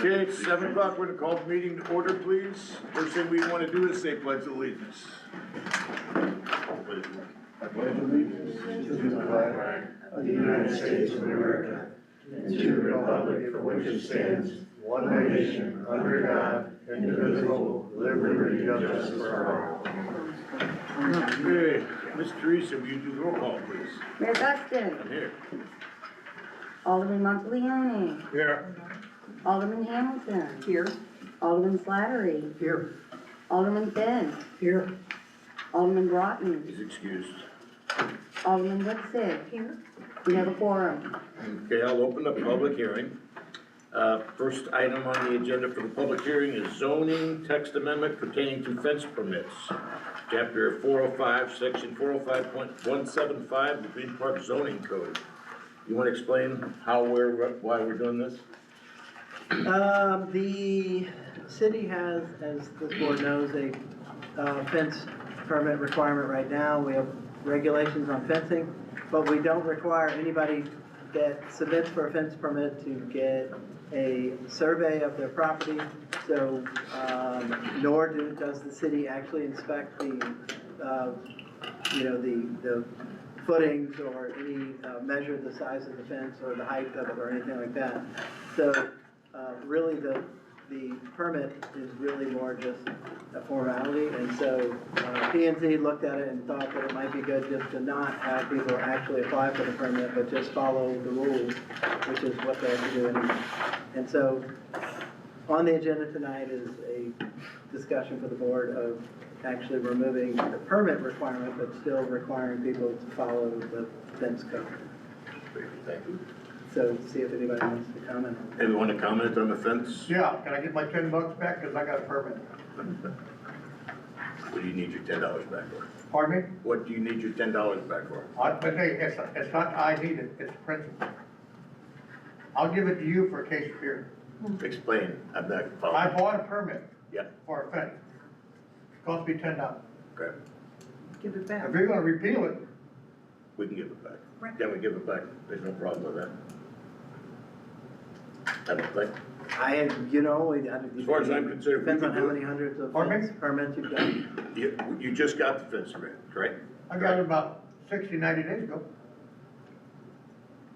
Okay, it's 7 o'clock, we're gonna call the meeting to order, please. First thing we wanna do is say pledge of allegiance. I pledge allegiance to the flag of the United States of America and to the republic for which it stands, one nation, under God, indivisible, with liberty and justice for all. Okay, Miss Teresa, will you do the roll call, please? Mayor Buxton, I'm here. Alderman Monteleone, Here. Alderman Hamilton. Here. Alderman Slattery. Here. Alderman Finn. Here. Alderman Broughton. He's excused. Alderman Woodson. Here. We have a quorum. Okay, I'll open the public hearing. First item on the agenda for the public hearing is zoning text amendment pertaining to fence permits. Chapter 405, section 405.175 of the Green Park zoning code. You want to explain how why we're doing this? The city has, as this board knows, a fence permit requirement right now. We have regulations on fencing, but we don't require anybody that submits for a fence permit to get a survey of their property. So, nor does the city actually inspect the footings or any, measure the size of the fence or the height of it or anything like that. So, really the permit is really more just a formality, and so P&Z looked at it and thought that it might be good just to not have people actually apply for the permit, but just follow the rules, which is what they have to do anyway. And so on the agenda tonight is a discussion for the board of actually removing the permit requirement, but still requiring people to follow the fence code. Thank you. So see if anybody wants to comment. Anyone want to comment on the fence? Yeah, can I get my $10 back, because I got a permit? What do you need your $10 back for? Pardon me? What do you need your $10 back for? But hey, it's not I need it, it's principle. I'll give it to you for a case of beer. Explain, I'm not I following. bought a permit Yeah, for a fence. Cost me $10. okay, Give it If back. you're gonna repeal it, we can give it back. Can we give it back? There's no problem with that. I don't think. As far as I'm concerned, we depends on can how do it. many hundreds of Pardon me? fence permits you've done. You just got the fence permit, correct? I got it about 60, 90 days ago.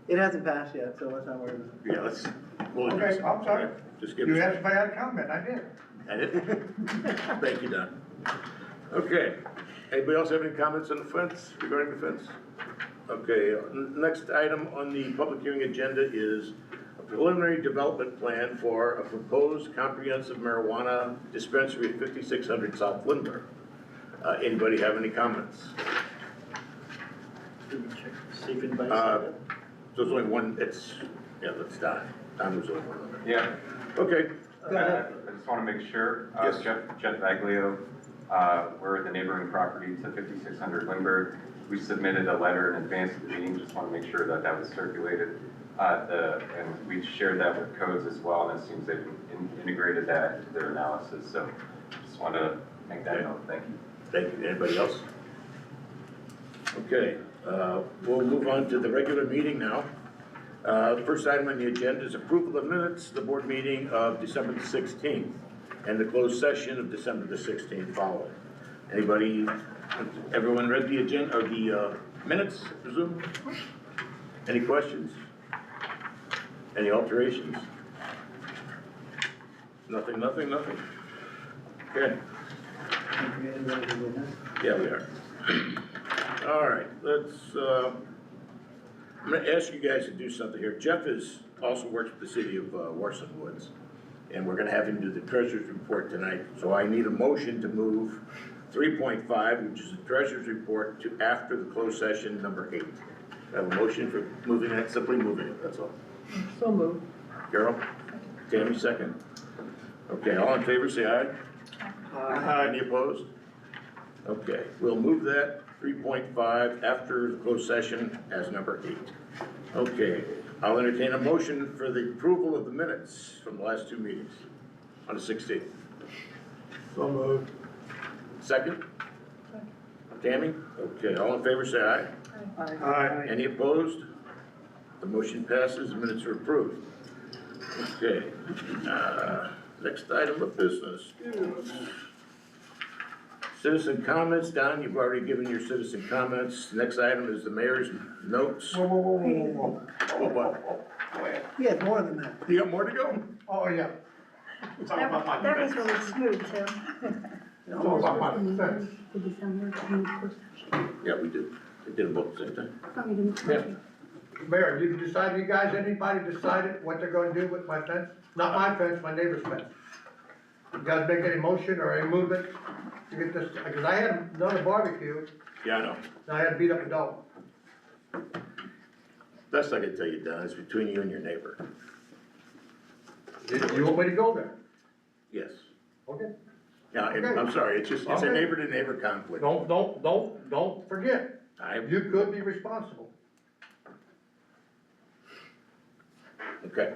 It hasn't passed yet, so let's not worry about it. Yeah, let's, we'll Okay, just. I'm sorry. Just give You us. asked if I had a comment, I did. And it, thank you, Don. Okay, anybody else have any comments on the fence, regarding the fence? Okay, next item on the public hearing agenda is a preliminary development plan for a proposed comprehensive marijuana dispensary at 5600 South Lindbergh. Anybody have any comments? See if anybody's There's only one, that's Don. Don was the only one on there. Yeah. Okay. Go ahead. I just want to make sure, Yes. Jeff Baglio, we're the neighboring property to 5600 Lindbergh. We submitted a letter in advance of the meeting, just want to make sure that that was circulated. And we shared that with codes as well, and it seems they've integrated that into their analysis. So just want to make that known. Thank you. Thank you. Anybody else? Okay, we'll move on to the regular meeting now. The first item on the agenda is approval of minutes, the board meeting of December the 16th, and the closed session of December the 16th following. Anybody, everyone read the agenda, or the minutes, I presume? Any questions? Any alterations? Nothing? Okay. Yeah, we are. All right, I'm gonna ask you guys to do something here. Jeff also works with the city of Warson Woods, and we're gonna have him do the treasurer's report tonight. So I need a motion to move 3.5, which is the treasurer's report, to after the closed session number 8. I have a motion for moving that, simply moving it, that's all. So moved. Carol? Tammy, second. Okay, all in favor, say aye. Aye. Any opposed? Okay, we'll move that 3.5 after the closed session as number 8. Okay, I'll entertain a motion for the approval of the minutes from the last 2 meetings on the 16th. So moved. Second? Tammy? Okay, all in favor say aye. Aye. Any opposed? The motion passes, the minutes are approved. Okay, next item of business. Citizen comments. Don, you've already given your citizen comments. Next item is the mayor's notes. Whoa, whoa, whoa, whoa, whoa, Oh, what? He had more than that. You got more to go? oh, yeah. It's all about my That was fence. really smooth, Tim. It's all about my fence. The December closed session. Yeah, we did. We did them both at the same time. Oh, you didn't? Yeah. Mayor, you guys, anybody decided what they're gonna do with my fence? Not my fence, my neighbor's fence. You guys make any motion or any movement to get this, because I had another barbecue, Yeah, I know. and I had to beat up a dog. Best I can tell you, Don, is between you and your neighbor. You want me to go there? Yes. Okay. Yeah, and Okay. I'm sorry, it's just, it's a Okay. neighbor-to-neighbor conflict. Don't forget, you could be responsible. Okay.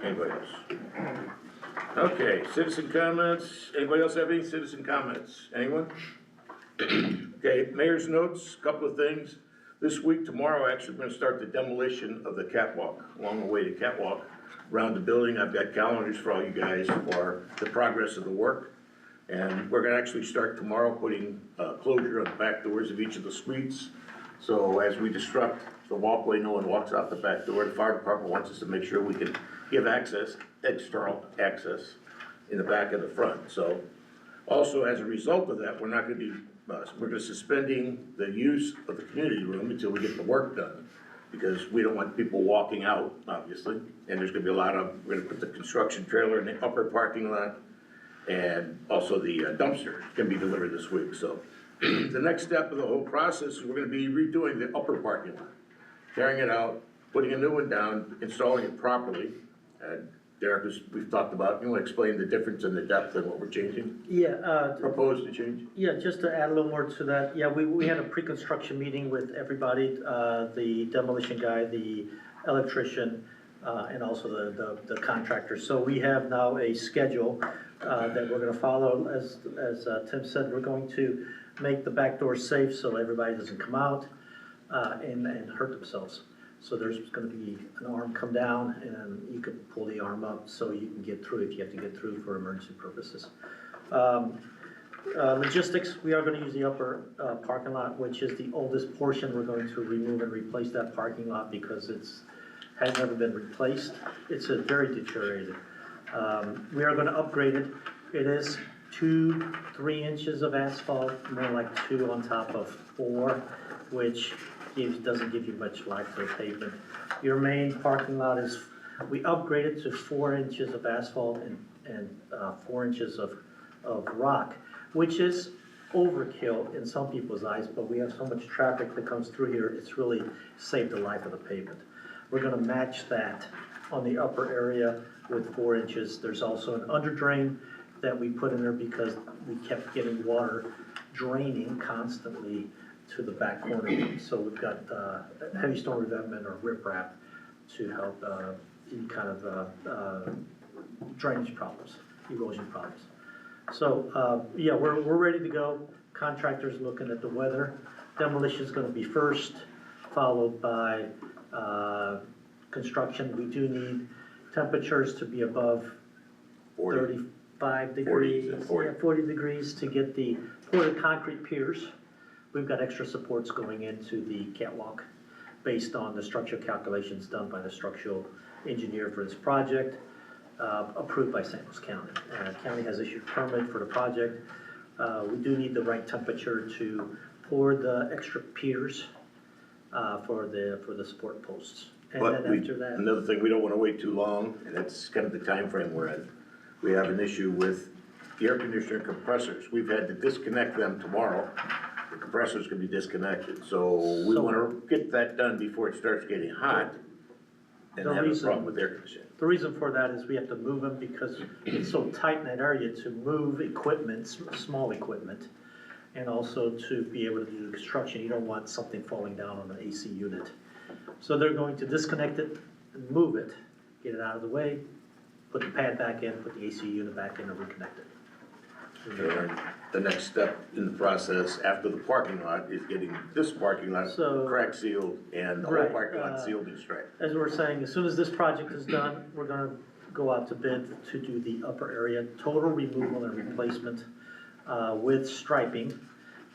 Anybody else? Okay, citizen comments. Anybody else have any citizen comments? Anyone? Okay, mayor's notes, couple of things. This week, tomorrow, actually, we're gonna start the demolition of the catwalk, along the way to catwalk around the building. I've got calendars for all you guys for the progress of the work. And we're gonna actually start tomorrow putting closure on the back doors of each of the suites. So as we disrupt the walkway, no one walks out the back door. The fire department wants us to make sure we can give access, external access in the back and the front. So also as a result of that, we're not gonna be, we're gonna suspending the use of the community room until we get the work done. Because we don't want people walking out, obviously. And there's gonna be a lot of, we're gonna put the construction trailer in the upper parking lot. And also the dumpster can be delivered this week, so. The next step of the whole process is we're gonna be redoing the upper parking lot. Tearing it out, putting a new one down, installing it properly. And Derek, we've talked about, you wanna explain the difference in the depth and what we're changing, Yeah, proposed to change? yeah, just to add a little more to that, yeah, we had a pre-construction meeting with everybody, the demolition guy, the electrician, and also the contractor. So we have now a schedule that we're gonna follow. As Tim said, we're going to make the back door safe so everybody doesn't come out and hurt themselves. So there's gonna be an arm come down and you can pull the arm up so you can get through if you have to get through for emergency purposes. Logistics, we are gonna use the upper parking lot, which is the oldest portion. We're going to remove and replace that parking lot because has never been replaced. It's very deteriorated. We are gonna upgrade it. It is 2-3 inches of asphalt, more like 2 on top of 4, which doesn't give you much life to the pavement. Your main parking lot is, we upgraded to 4 inches of asphalt and 4 inches of rock, which is overkill in some people's eyes, but we have so much traffic that comes through here, it's really saved the life of the pavement. We're gonna match that on the upper area with 4 inches. There's also an under drain that we put in there because we kept getting water draining constantly to the back corner. So we've got heavy stone revetment or riprap to help any kind of drainage problems, erosion problems. So, yeah, we're ready to go. Contractor's looking at the weather. Demolition's gonna be first, followed by construction. We do need temperatures to be above 35 degrees. 40. Yeah, 40 degrees to get the poured concrete piers. We've got extra supports going into the catwalk based on the structural calculations done by the structural engineer for this project, approved by St. Louis County. County has issued a permit for the project. We do need the right temperature to pour the extra piers for the support posts. And But then after that, another thing, we don't wanna wait too long, and that's kind of the time frame we're in. We have an issue with the air conditioner compressors. We've had to disconnect them tomorrow. The compressors can be disconnected, so we wanna get that done before it starts getting hot and The have a reason- problem with air conditioning. the reason for that is we have to move them because it's so tight in that area to move equipment, small equipment, and also to be able to do the construction. You don't want something falling down on an AC unit. So they're going to disconnect it and move it, get it out of the way, put the pad back in, put the AC unit back in and reconnect it. And the next step in the process after the parking lot is getting this parking lot So- crack sealed and the whole Right, parking lot sealed and striped. As we're saying, as soon as this project is done, we're gonna go out to bid to do the upper area, total removal and replacement with striping.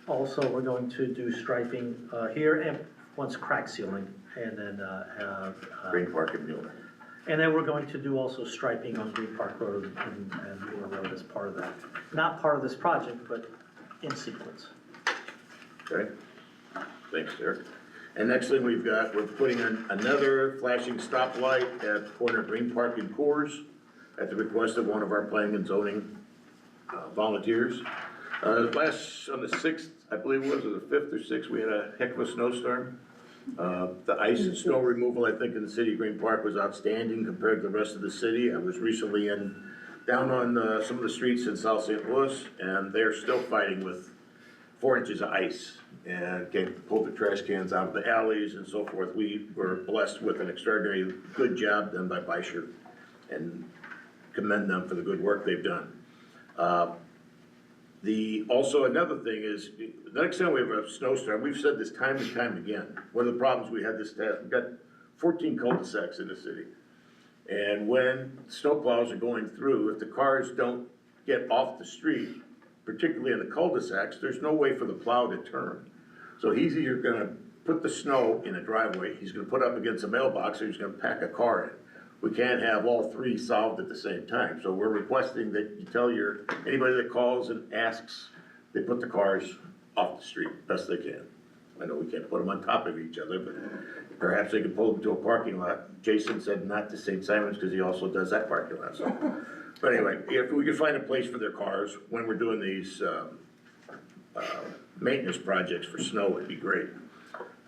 Also, we're going to do striping here and once crack sealing, and then have. Green Park and Mueller. And then we're going to do also striping on Green Park Road and Mueller Road as part of that. Not part of this project, but in sequence. Okay, thanks, Derek. And next thing we've got, we're putting in another flashing stoplight at the corner of Green Park and Coors at the request of one of our planning and zoning volunteers. On the 6th, I believe it was, or the 5th or 6th, we had a heck of a snowstorm. The ice and snow removal, I think, in the city of Green Park was outstanding compared to the rest of the city. I was recently down on some of the streets in South St. Louis, and they're still fighting with 4 inches of ice and pulled the trash cans out of the alleys and so forth. We were blessed with an extraordinary good job done by Beischer, and commend them for the good work they've done. Also another thing is, the next time we have a snowstorm, we've said this time and time again, one of the problems we had this time, we've got 14 cul-de-sacs in the city. And when snowplows are going through, if the cars don't get off the street, particularly in the cul-de-sacs, there's no way for the plow to turn. So he's either gonna put the snow in a driveway, he's gonna put up against a mailbox, or he's gonna pack a car in. We can't have all three solved at the same time. So we're requesting that you tell anybody that calls and asks, they put the cars off the street best they can. I know we can't put them on top of each other, but perhaps they can pull them to a parking lot. Jason said not to St. Simon's because he also does that parking lot, so. But anyway, if we could find a place for their cars when we're doing these maintenance projects for snow, it'd be great.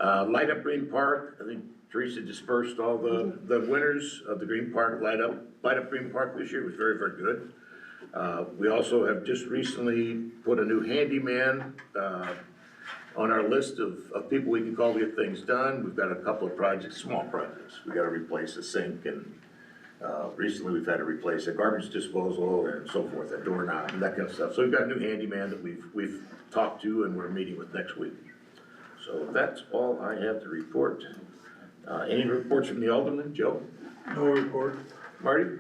Light up Green Park, I think Teresa dispersed all the winners of the Green Park Light Up Green Park this year. It was very, very good. We also have just recently put a new handyman on our list of people we can call to get things done. We've got a couple of projects, small projects. We gotta replace a sink, and recently we've had to replace a garbage disposal and so forth, a doorknob and that kind of stuff. So we've got a new handyman that we've talked to and we're meeting with next week. So that's all I have to report. Any reports from the Aldermen? Joe? No report. Marty?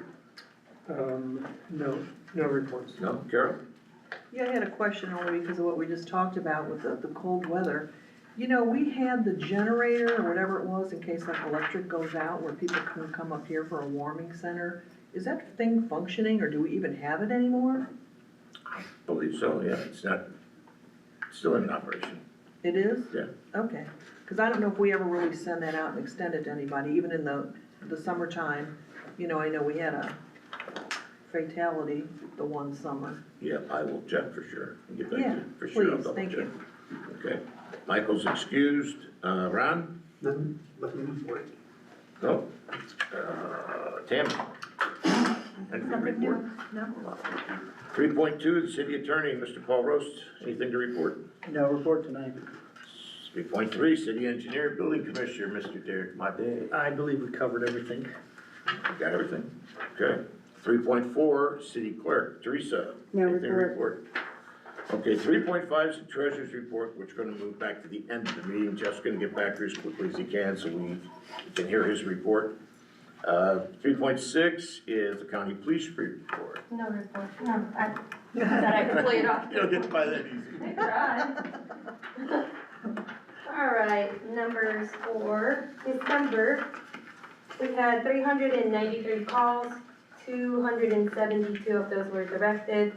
No reports. No? Carol? Yeah, I had a question only because of what we just talked about with the cold weather. You know, we had the generator or whatever it was in case like electric goes out where people can come up here for a warming center. Is that thing functioning or do we even have it anymore? I believe so, yeah. It's still in operation. It is? Yeah. Okay, because I don't know if we ever really send that out and extend it to anybody, even in the summertime. You know, I know we had a fatality the one summer. Yeah, I will check for sure. And get back to Yeah, you for sure. I'll please, double thank check. you. Okay. Michael's excused. Ron? Nothing for it. No. Tammy? Anything to report? No. 3.2, the city attorney, Mr. Paul Roast, anything to report? No report tonight. 3.3, city engineer, building commissioner, Mr. Derek Madej. I believe we covered everything. Got everything? Okay. 3.4, city clerk, Teresa. No anything to report. Okay, 3.5 is the treasurer's report, which we're gonna move back to the end of the meeting. Jeff's gonna get back here as quickly as he can so we can hear his report. 3.6 is the county police report. No report, no, I thought I could play it off. You don't get to buy that easy. I tried. All right, numbers for December, we had 393 calls, 272 of those were directed,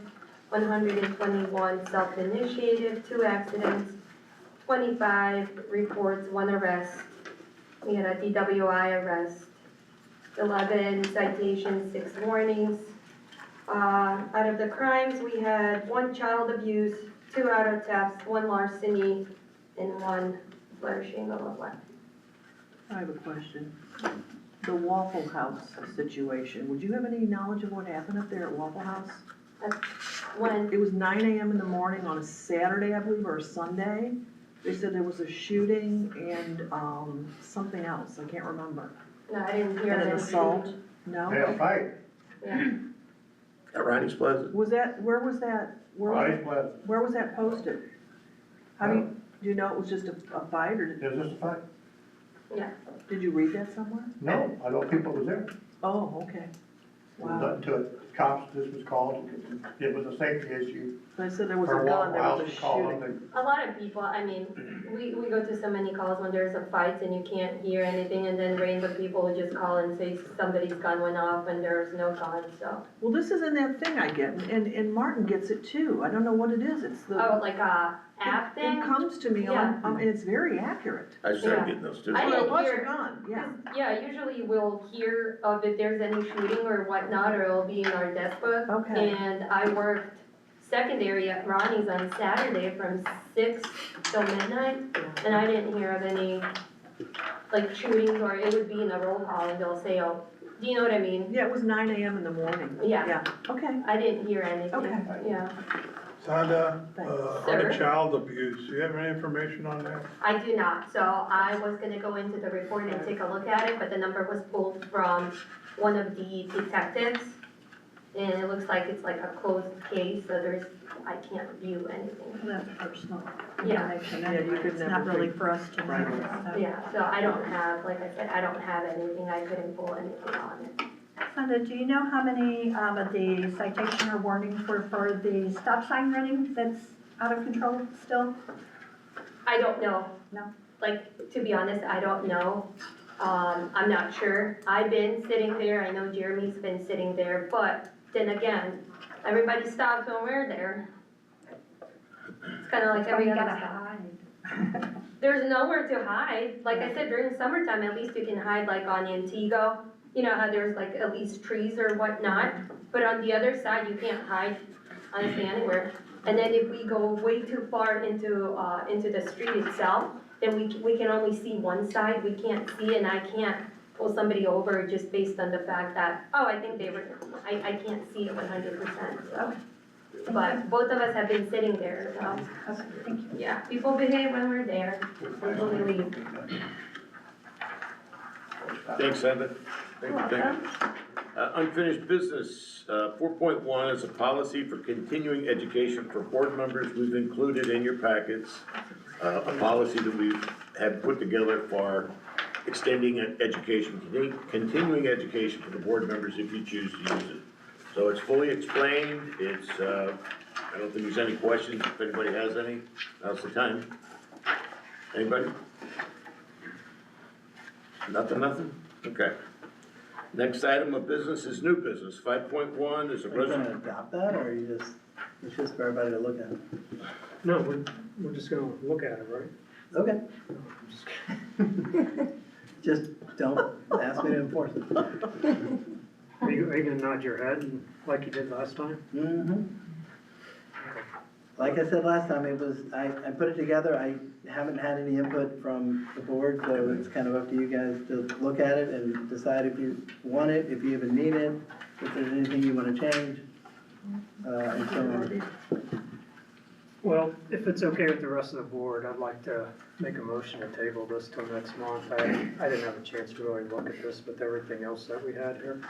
121 self-initiated, 2 accidents, 25 reports, 1 arrest. We had a DWI arrest, 11 citations, 6 warnings. Out of the crimes, we had 1 child abuse, 2 auto thefts, 1 larceny, and 1 flourishing of a weapon. I have a question. The Waffle House situation, would you have any knowledge of what happened up there at Waffle House? When, It was 9 a.m. in the morning on a Saturday, I believe, or a Sunday. They said there was a shooting and, something else, I can't remember. no, I didn't hear And an of assault? anything. No? Yeah, fight. Yeah, At Ronnie's Plaza? Was that, where was that, Right, but where was that posted? How do you know it was just a fight, or it was just a fight. yeah. did you read that somewhere? No, I know people was there. Oh, okay. Wow. Until cops, this was called, it was a safety issue. They said there was For a a gun, there while, was a we called shooting. them, A lot of people, I mean, we go to so many calls when there's a fight and you can't hear anything, and then random people will just call and say somebody's gun went off and there's no gun, so. Well, this isn't that thing I get, and Martin gets it too. I don't know what it is. It's the. Oh, like a app It thing? comes to me Yeah. and it's very accurate. I started Yeah. getting those too. I Well, didn't it was hear- a gun, yeah. Yeah, usually we'll hear of if there's any shooting or whatnot, or it'll be in our desk book. Okay. And I worked secondary at Ronnie's on Saturday from 6 till midnight, and I didn't hear of any, like, shootings, or it would be in a roll call and they'll say, oh, do you know what I mean? Yeah, it was 9 AM in the morning. Yeah. Yeah, okay. I didn't hear anything, Okay. yeah. Sonda, on Sir? the child abuse, do you have any information on that? I do not, so I was gonna go into the report and take a look at it, but the number was pulled from one of the detectives. And it looks like it's like a closed case, so I can't view anything. That's personal Yeah. information, Yeah, you anyway. could It's never not really be- for us to know. so. Yeah, so I don't have, like I said, I don't have anything, I couldn't pull anything on it. Sonda, do you know how many of the citation or warnings were for the stop sign running that's out of control still? I don't know. No. Like, to be honest, I don't know. I'm not sure. I've been sitting there, I know Jeremy's been sitting there, but then again, everybody stops when we're there. It's kinda like That's why every you other gotta stop. hide. There's nowhere to hide. Like I said, during summertime, at least you can hide like on Antigo. You know how there's like at least trees or whatnot, but on the other side, you can't hide honestly anywhere. And then if we go way too far into the street itself, then we can only see one side, we can't see, and I can't pull somebody over just based on the fact that, oh, I think they were, I can't see it 100%, so. But both of us have been sitting there, so, Okay, thank you. yeah, people behave when we're there, until we leave. Thanks, Sandra. Thank you. Unfinished business, 4.1 is a policy for continuing education for board members. We've included in your packets a policy that we have put together for extending education, continuing education for the board members if you choose to use it. So it's fully explained, it's, I don't think there's any questions, if anybody has any, now's the time. Anybody? Nothing? Okay. Next item of business is new business, 5.1 is a Are you resolution. gonna adopt that, or are you just, it's just for everybody to look at? No, we're just gonna look at it, right? Okay. Just don't ask me to enforce it. Are you gonna nod your head like you did last time? Mm-hmm. Like I said last time, it was, I put it together, I haven't had any input from the board, so it's kind of up to you guys to look at it and decide if you want it, if you even need it, if there's anything you wanna change, and so on. Well, if it's okay with the rest of the board, I'd like to make a motion to table this till next month. I didn't have a chance to really look at this with everything else that we had here.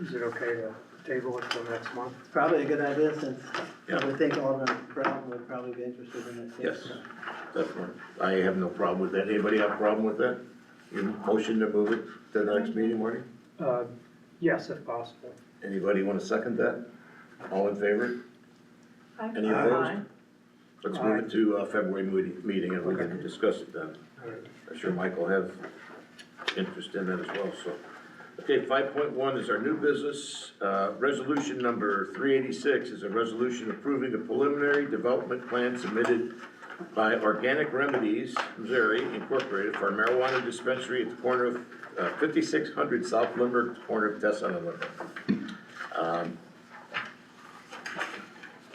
Is it okay to table it till next month? It's probably a good idea, since Yeah. I would think Alderman Brown would probably be interested in it. Yes, definitely. I have no problem with that. Anybody have a problem with that? Your motion to move it to the next meeting, Marty? Yes, if possible. Anybody want to second that? All in favor? Any opposed? Let's move it to February meeting and we can discuss it then. All right. I'm sure Mike will have interest in that as well, so. Okay, 5.1 is our new business. Resolution number 386 is a resolution approving the preliminary development plan submitted by Organic Remedies, Missouri Incorporated for a marijuana dispensary at the corner of 5600 South Lindbergh, corner of Tessa and Lindbergh.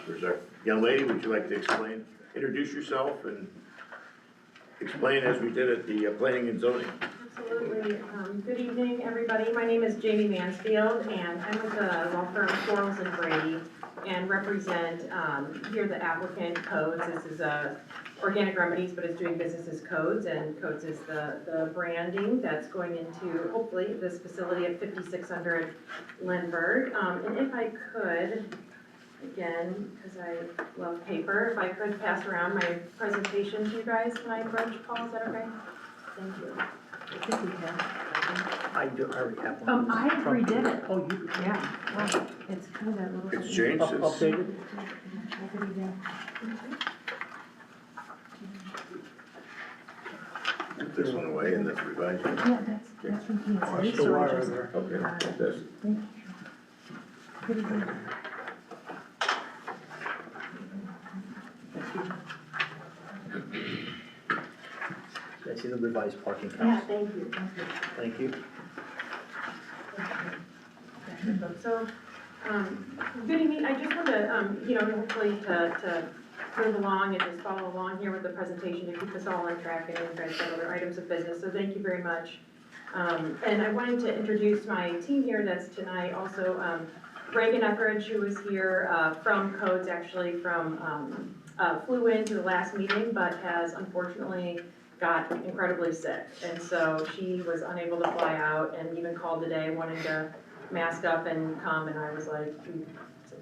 There's our young lady, would you like to explain, introduce yourself and explain as we did at the planning and zoning? Absolutely. Good evening, everybody. My name is Jamie Mansfield, and I'm with the law firm Quarles and Brady, and represent here the applicant Codes. This is Organic Remedies, but it's doing business as Codes, and Codes is the branding that's going into, hopefully, this facility at 5600 Lindbergh. And if I could, again, because I love paper, if I could pass around my presentation to you guys when I approach, Paul, is that okay? Thank you. I already have one. I redid it. Oh, you, Yeah, well, it's kind of that little. It's changed since. updated? Took this one away and that's revised. Yeah, that's from P&C. Watch the So I wire just- there. Okay, that's, Thank you. Pretty good. That's in the revised parking Yeah, counts. thank you. Thank you. So, good evening, I just wanted to, hopefully to move along and just follow along here with the presentation to keep us all on track and address other items of business, so thank you very much. And I wanted to introduce my team here that's tonight, also Reagan Etheridge, who was here from Codes, actually flew into the last meeting, but has unfortunately got incredibly sick. And so she was unable to fly out and even called today wanting to mask up and come, and I was like,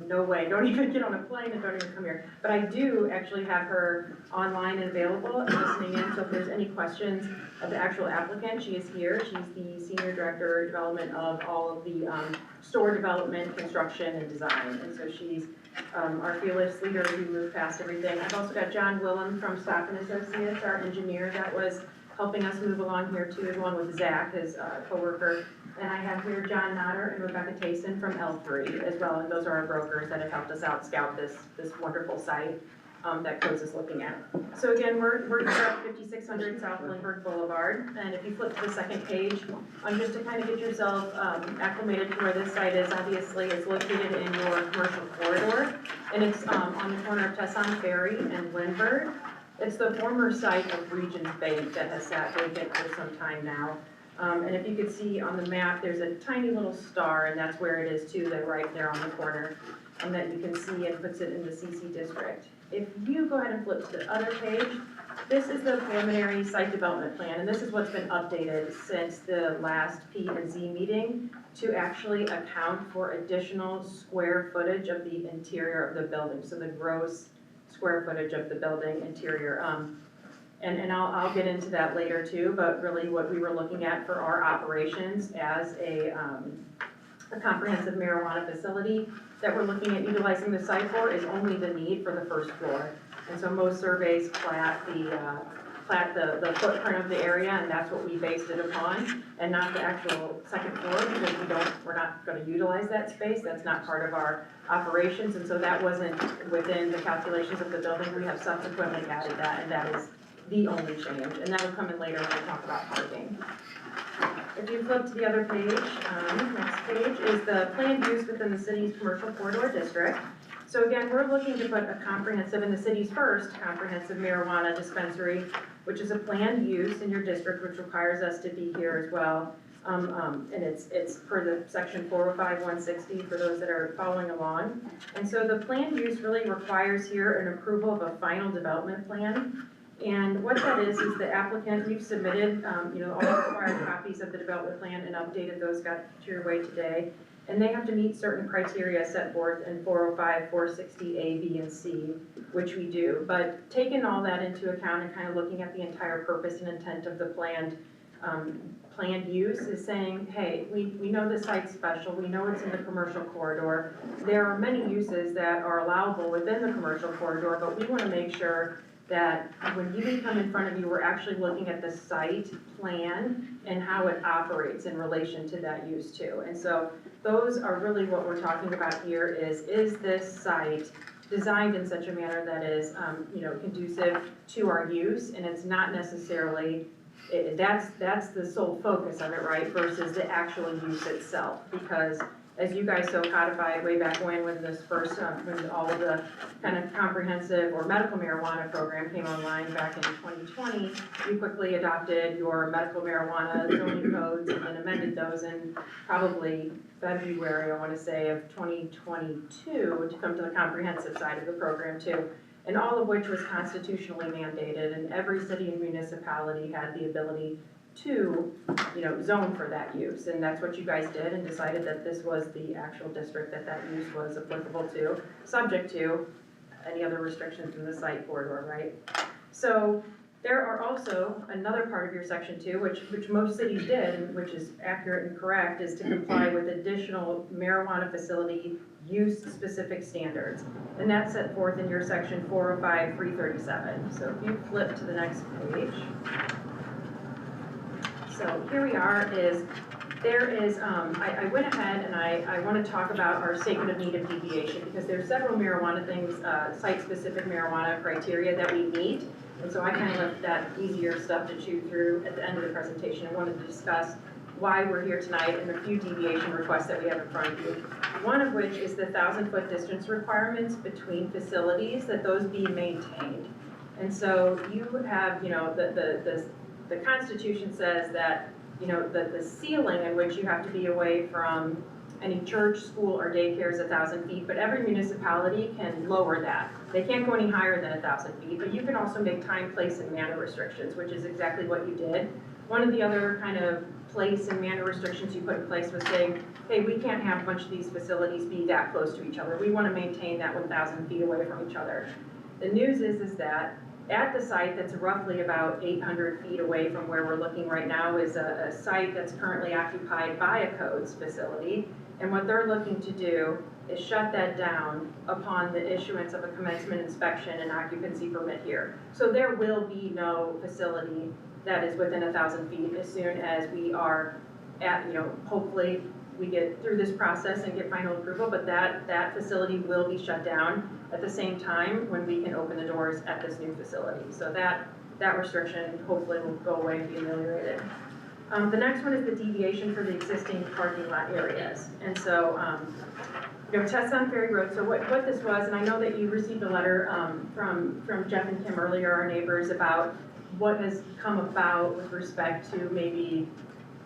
no way, don't even get on a plane and don't even come here. But I do actually have her online and available and listening in, so if there's any questions of the actual applicant, she is here. She's the Senior Director of Development of all of the store development, construction, and design. And so she's our fearless leader who moved past everything. I've also got John Willem from Stock and Associates, our engineer that was helping us move along here too, along with Zach, his coworker. And I have here John Notter and Rebecca Tayson from L3 as well, and those are our brokers that have helped us out scout this wonderful site that Codes is looking at. So again, we're here at 5600 South Lindbergh Boulevard, and if you flip to the second page, just to kind of get yourself acclimated to where this site is, obviously it's located in your commercial corridor, and it's on the corner of Tesson Ferry and Lindbergh. It's the former site of Regions Bank that has sat vacant for some time now. And if you could see on the map, there's a tiny little star, and that's where it is too, that right there on the corner, and that you can see and puts it in the CC district. If you go ahead and flip to the other page, this is the preliminary site development plan, and this is what's been updated since the last P&Z meeting to actually account for additional square footage of the interior of the building, so the gross square footage of the building interior. And I'll get into that later too, but really what we were looking at for our operations as a comprehensive marijuana facility that we're looking at utilizing the site for is only the need for the first floor. And so most surveys plat the footprint of the area, and that's what we based it upon, and not the actual second floor, because we're not gonna utilize that space, that's not part of our operations, and so that wasn't within the calculations of the building. We have subsequently added that, and that is the only change, and that'll come in later when we talk about parking. If you flip to the other page, next page is the planned use within the city's commercial corridor district. So again, we're looking to put a comprehensive, in the city's first comprehensive marijuana dispensary, which is a planned use in your district, which requires us to be here as well. And it's per the section 405-160 for those that are following along. And so the planned use really requires here an approval of a final development plan. And what that is the applicant, we've submitted, all the required copies of the development plan and updated those, got to your way today. And they have to meet certain criteria set forth in 405, 460, A, B, and C, which we do. But taking all that into account and kind of looking at the entire purpose and intent of the planned use is saying, hey, we know this site's special, we know it's in the commercial corridor. There are many uses that are allowable within the commercial corridor, but we want to make sure that when we come in front of you, we're actually looking at the site plan and how it operates in relation to that use too. And so those are really what we're talking about here is this site designed in such a manner that is, conducive to our use, and it's not necessarily, that's the sole focus of it, right, versus the actual use itself, because as you guys so codified way back when this first, when all of the kind of comprehensive or medical marijuana program came online back in 2020, you quickly adopted your medical marijuana zoning codes and then amended those in probably February, I want to say, of 2022 to come to the comprehensive side of the program too. And all of which was constitutionally mandated, and every city and municipality had the ability to, zone for that use, and that's what you guys did and decided that this was the actual district that use was applicable to, subject to any other restrictions in the site corridor, right? So There are also, another part of your section 2, which most cities did, and which is accurate and correct, is to comply with additional marijuana facility use-specific standards. And that's set forth in your section 405-337. So if you flip to the next page. So here we are I went ahead and I want to talk about our statement of need of deviation, because there's several marijuana things, site-specific marijuana criteria that we meet. And so I kind of left that easier stuff to chew through at the end of the presentation. I wanted to discuss why we're here tonight and a few deviation requests that we have in front of you. One of which is the 1,000-foot distance requirements between facilities, that those be maintained. And so you have, the Constitution says that, the ceiling in which you have to be away from any church, school, or daycare is 1,000 feet, but every municipality can lower that. They can't go any higher than 1,000 feet, but you can also make time, place, and manner restrictions, which is exactly what you did. One of the other kind of place and manner restrictions you put in place was saying, hey, we can't have a bunch of these facilities be that close to each other. We want to maintain that 1,000 feet away from each other. The news is that at the site that's roughly about 800 feet away from where we're looking right now is a site that's currently occupied by a codes facility. And what they're looking to do is shut that down upon the issuance of a commencement inspection and occupancy permit here. So there will be no facility that is within 1,000 feet as soon as we are at, hopefully we get through this process and get final approval, but that facility will be shut down at the same time when we can open the doors at this new facility. So that restriction hopefully will go away and be ameliorated. The next one is the deviation for the existing parking lot areas. And so, Test on Ferry Road, so what this was, and I know that you received a letter from Jeff and Kim earlier, our neighbors, about what has come about with respect to maybe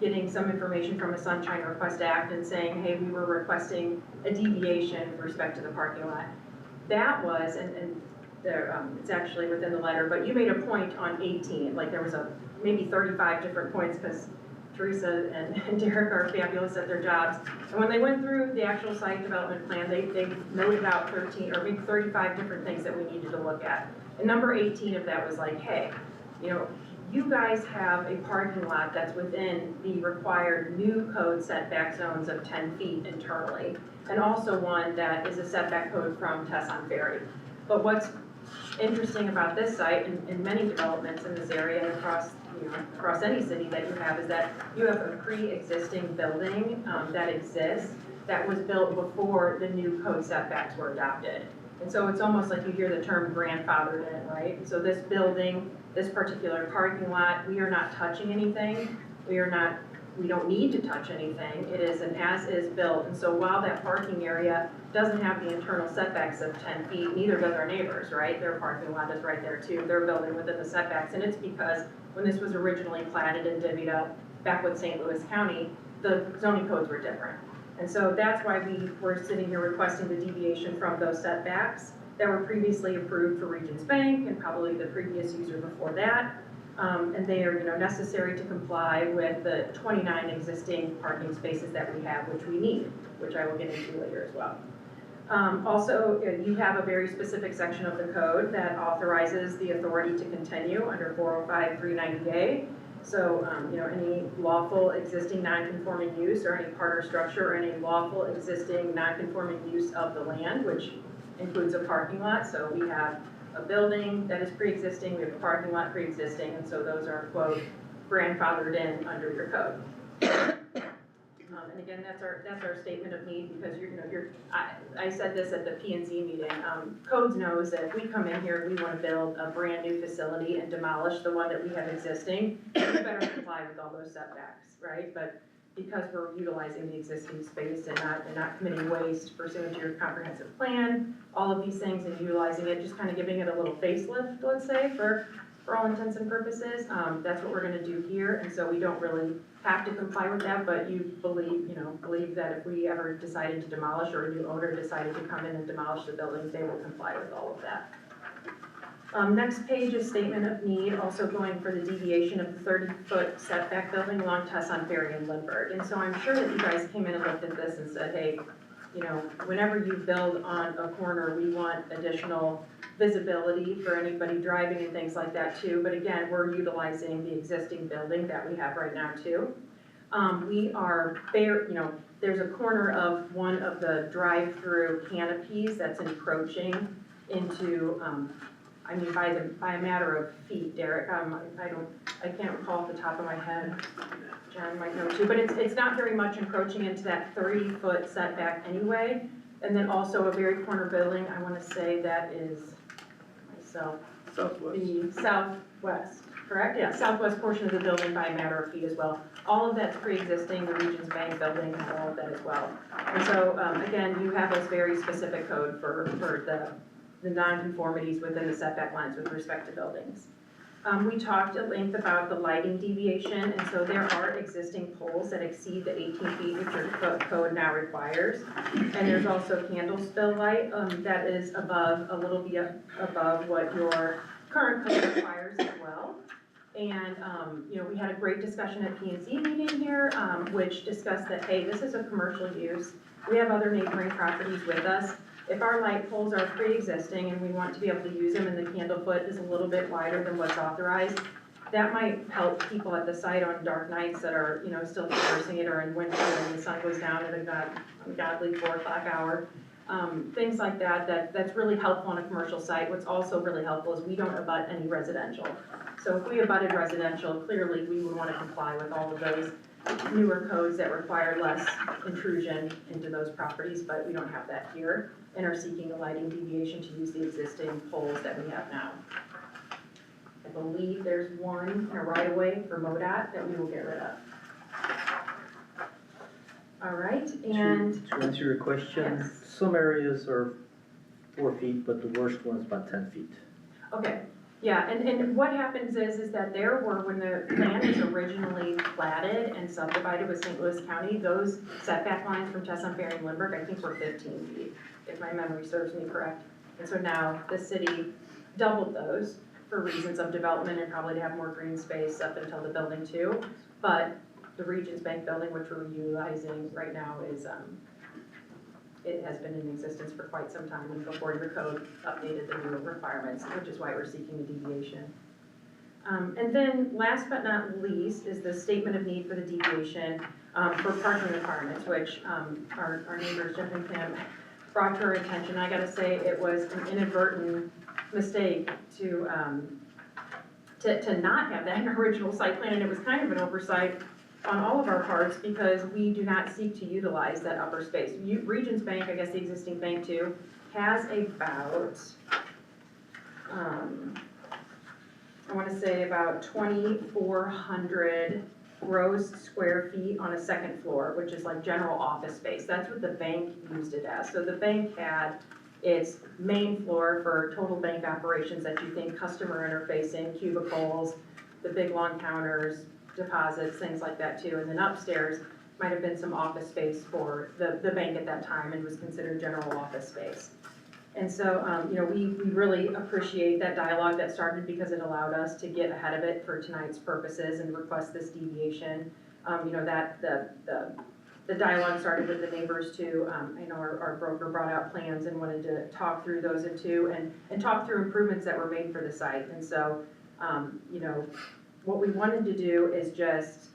getting some information from a Sunshine Request Act and saying, hey, we were requesting a deviation with respect to the parking lot. That was, and there, it's actually within the letter, but you made a point on 18, like there was maybe 35 different points, because Teresa and Derek are fabulous at their jobs. And when they went through the actual site development plan, they noted out 13 or maybe 35 different things that we needed to look at. And number 18 of that was like, hey, you guys have a parking lot that's within the required new code setback zones of 10 feet internally, and also one that is a setback code from Test on Ferry. But what's interesting about this site and many developments in this area and across any city that you have is that you have a pre-existing building that exists that was built before the new code setbacks were adopted. And so it's almost like you hear the term grandfathered in, right? And so this building, this particular parking lot, we are not touching anything. We don't need to touch anything. It is an as-is built. And so while that parking area doesn't have the internal setbacks of 10 feet, neither does our neighbors, right? Their parking lot is right there too. They're building within the setbacks. And it's because when this was originally platted and divvied up back with St. Louis County, the zoning codes were different. And so that's why we were sitting here requesting the deviation from those setbacks that were previously approved for Regions Bank and probably the previous user before that. And they are, necessary to comply with the 29 existing parking spaces that we have, which we need, which I will get into later as well. Also, you have a very specific section of the code that authorizes the authority to continue under 405-390A. So, any lawful existing non-conforming use or any part or structure or any lawful existing non-conforming use of the land, which includes a parking lot. So we have a building that is pre-existing, we have a parking lot pre-existing, and so those are, quote, grandfathered in under your code. And again, that's our statement of need, because I said this at the P&Z meeting. Codes knows that if we come in here and we want to build a brand new facility and demolish the one that we have existing, we better comply with all those setbacks, right? But because we're utilizing the existing space and not committing waste pursuant to your comprehensive plan, all of these things and utilizing it, just kind of giving it a little facelift, let's say, for all intents and purposes, that's what we're going to do here. And so we don't really have to comply with that, but you believe that if we ever decided to demolish or a new owner decided to come in and demolish the building, they will comply with all of that. Next page is statement of need, also going for the deviation of the 30-foot setback building along Tess on Ferry and Lindbergh. And so I'm sure that you guys came in and looked at this and said, hey, you know, whenever you build on a corner, we want additional visibility for anybody driving and things like that too. But again, we're utilizing the existing building that we have right now too. We are there's a corner of one of the drive-through canopies that's encroaching into, by a matter of feet, Derek, I can't recall off the top of my head. John might know too, but it's not very much encroaching into that 30-foot setback anyway. And then also a very corner building, I wanna say that is the southwest, correct? Yeah, southwest portion of the building by a matter of feet as well. All of that's pre-existing, the Regions Bank building and all of that as well. And so, again, you have this very specific code for the nonconformities within the setback lines with respect to buildings. We talked at length about the lighting deviation, and so there are existing poles that exceed the 18 feet which your code now requires. And there's also candle spill light that is a little bit above what your current code requires as well. And, we had a great discussion at P&Z meeting here, which discussed that, hey, this is a commercial use. We have other neighboring properties with us. If our light poles are pre-existing and we want to be able to use them and the candle foot is a little bit wider than what's authorized, that might help people at the site on dark nights that are, still traversing it, or in winter when the sun goes down at a ungodly 4 o'clock hour. Things like that's really helpful on a commercial site. What's also really helpful is we don't abut any residential. So if we abutted residential, clearly we would want to comply with all of those newer codes that require less intrusion into those properties, but we don't have that here and are seeking a lighting deviation to use the existing poles that we have now. I believe there's one in a right-of-way for MoDOT that we will get rid of. All right, and To answer your question, yes. some areas are 4 feet, but the worst one is about 10 feet. Okay, yeah, and what happens is that when the plan was originally platted and subdivided with St. Louis County, those setback lines from Tesson Ferry and Lindbergh, I think were 15 feet, if my memory serves me correct. And so now the city doubled those for reasons of development and probably to have more green space up until the building too. But the Regions Bank building, which we're utilizing right now, it has been in existence for quite some time and before your code updated the new requirements, which is why we're seeking a deviation. And then last but not least is the statement of need for the deviation for parking requirements, which our neighbors, Jeff and Pam, brought to our attention. I gotta say, it was an inadvertent mistake to not have that in original site plan, and it was kind of an oversight on all of our parts because we do not seek to utilize that upper space. Regions Bank, I guess the existing bank too, has about, I wanna say about 2,400 gross square feet on a second floor, which is like general office space. That's what the bank used it as. So the bank had its main floor for total bank operations that you think customer interfacing, cubicles, the big long counters, deposits, things like that too. And then upstairs might have been some office space for the bank at that time and was considered general office space. And so, we really appreciate that dialogue that started because it allowed us to get ahead of it for tonight's purposes and request this deviation. The dialogue started with the neighbors too. I know our broker brought out plans and wanted to talk through those and talk through improvements that were made for the site. And so, what we wanted to do is just,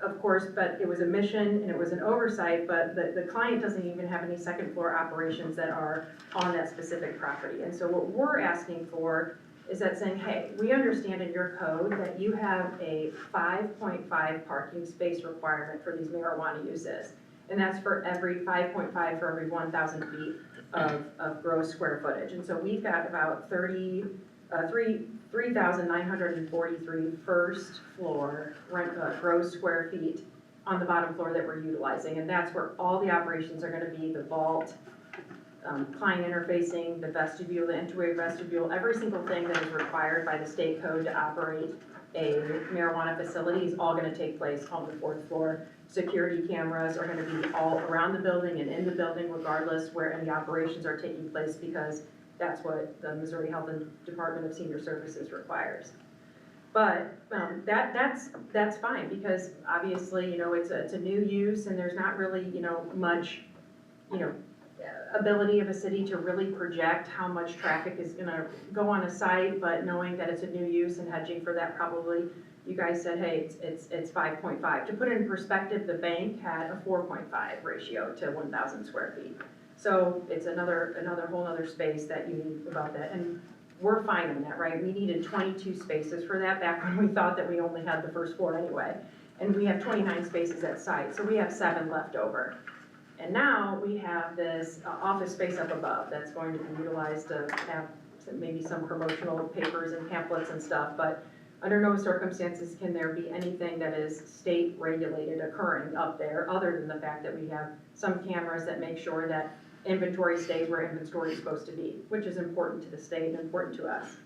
of course, but it was a mission and it was an oversight, but the client doesn't even have any second floor operations that are on that specific property. And so what we're asking for is that saying, hey, we understand in your code that you have a 5.5 parking space requirement for these marijuana uses. And that's for every 5.5 for every 1,000 feet of gross square footage. And so we've got about 3,943 first floor gross square feet on the bottom floor that we're utilizing. And that's where all the operations are gonna be: the vault, client interfacing, the vestibule, the entry vestibule, every single thing that is required by the state code to operate a marijuana facility is all gonna take place on the 4th floor. Security cameras are gonna be all around the building and in the building regardless where any operations are taking place, because that's what the Missouri Health and Department of Senior Services requires. But, that's fine, because obviously, it's a new use, and there's not really, much, ability of a city to really project how much traffic is gonna go on a site, but knowing that it's a new use and hedging for that, probably, you guys said, hey, it's 5.5. To put it in perspective, the bank had a 4.5 ratio to 1,000 square feet. So it's another whole other space that you need about that, and we're fine on that, right? We needed 22 spaces for that back when we thought that we only had the first floor anyway. And we have 29 spaces at site, so we have 7 left over. And now we have this office space up above that's going to be utilized to have maybe some promotional papers and pamphlets and stuff, but under no circumstances can there be anything that is state regulated occurring up there, other than the fact that we have some cameras that make sure that inventory stays where inventory is supposed to be, which is important to the state and important to us.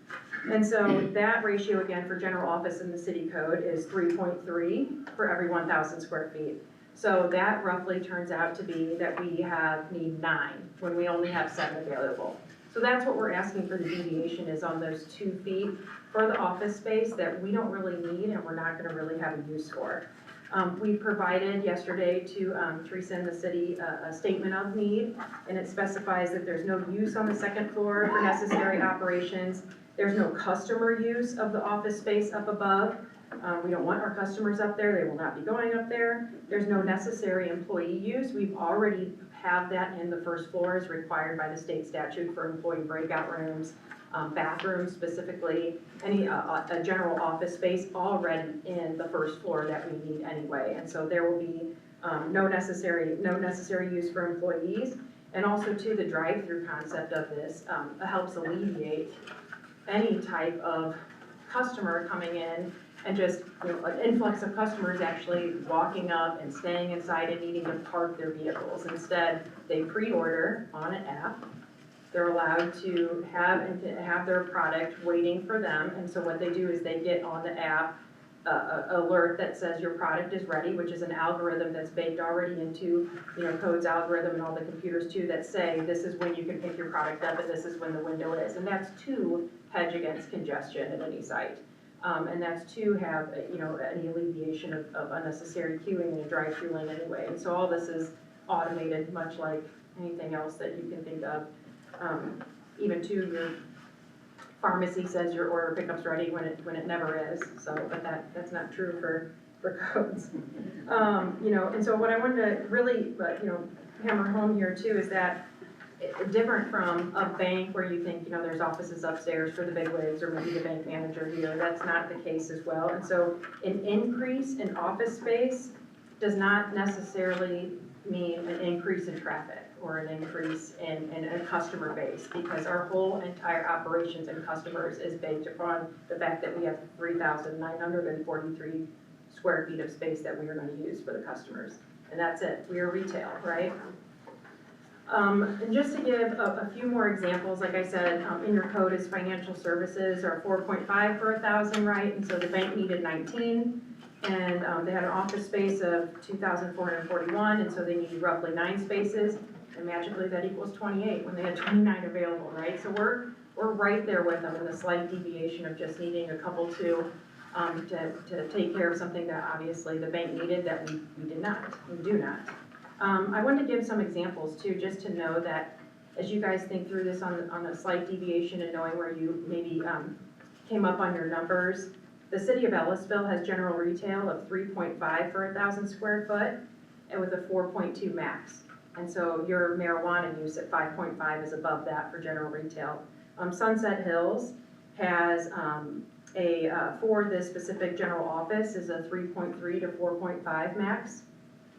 And so that ratio, again, for general office in the city code is 3.3 for every 1,000 square feet. So that roughly turns out to be that we need 9 when we only have 7 available. So that's what we're asking for. The deviation is on those 2 feet for the office space that we don't really need and we're not gonna really have a use for. We provided yesterday to Teresa and the city a statement of need, and it specifies that there's no use on the 2nd floor for necessary operations. There's no customer use of the office space up above. We don't want our customers up there, they will not be going up there. There's no necessary employee use. We've already have that in the 1st floor as required by the state statute for employee breakout rooms, bathrooms specifically, a general office space already in the 1st floor that we need anyway. And so there will be no necessary use for employees. And also too, the drive-through concept of this helps alleviate any type of customer coming in and just, an influx of customers actually walking up and staying inside and needing to park their vehicles. Instead, they pre-order on an app. They're allowed to have their product waiting for them, and so what they do is they get on the app alert that says your product is ready, which is an algorithm that's baked already into, Code's algorithm and all the computers too, that say this is when you can pick your product up and this is when the window is, and that's to hedge against congestion at any site. And that's to have, any alleviation of unnecessary queuing in a drive-through lane anyway. And so all this is automated, much like anything else that you can think of. Even to your pharmacy says your order pickup's ready when it never is. So, but that's not true for codes. And so what I wanted to really, hammer home here too is that different from a bank where you think, there's offices upstairs for the bigwigs or maybe the bank manager here, that's not the case as well. And so an increase in office space does not necessarily mean an increase in traffic or an increase in a customer base, because our whole entire operations and customers is based upon the fact that we have 3,943 square feet of space that we are going to use for the customers. And that's it. We are retail, right? And just to give a few more examples, like I said, in your code is financial services are 4.5 for 1,000, right? And so the bank needed 19, and they had an office space of 2,441, and so they needed roughly 9 spaces, and magically that equals 28 when they had 29 available, right? So we're right there with them in the slight deviation of just needing a couple to take care of something that obviously the bank needed that we do not. I wanted to give some examples too, just to know that as you guys think through this on a slight deviation and knowing where you maybe came up on your numbers, the city of Ellisville has general retail of 3.5 for 1,000 square foot and with a 4.2 max. And so your marijuana use at 5.5 is above that for general retail. Sunset Hills has for this specific general office is a 3.3 to 4.5 max.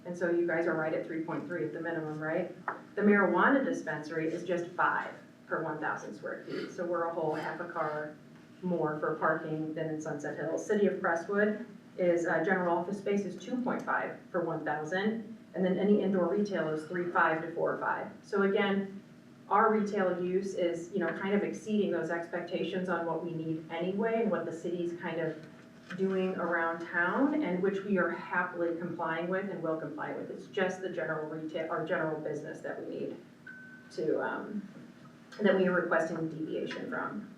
And so you guys are right at 3.3 at the minimum, right? The marijuana dispensary is just 5 per 1,000 square feet. So we're a whole half a car more for parking than in Sunset Hills. City of Crestwood is general office space is 2.5 per 1,000. And then any indoor retail is 3.5 to 4.5. So again, our retail use is, kind of exceeding those expectations on what we need anyway and what the city's kind of doing around town, and which we are happily complying with and will comply with. It's just the general retail or general business that we need to, that we are requesting deviation from.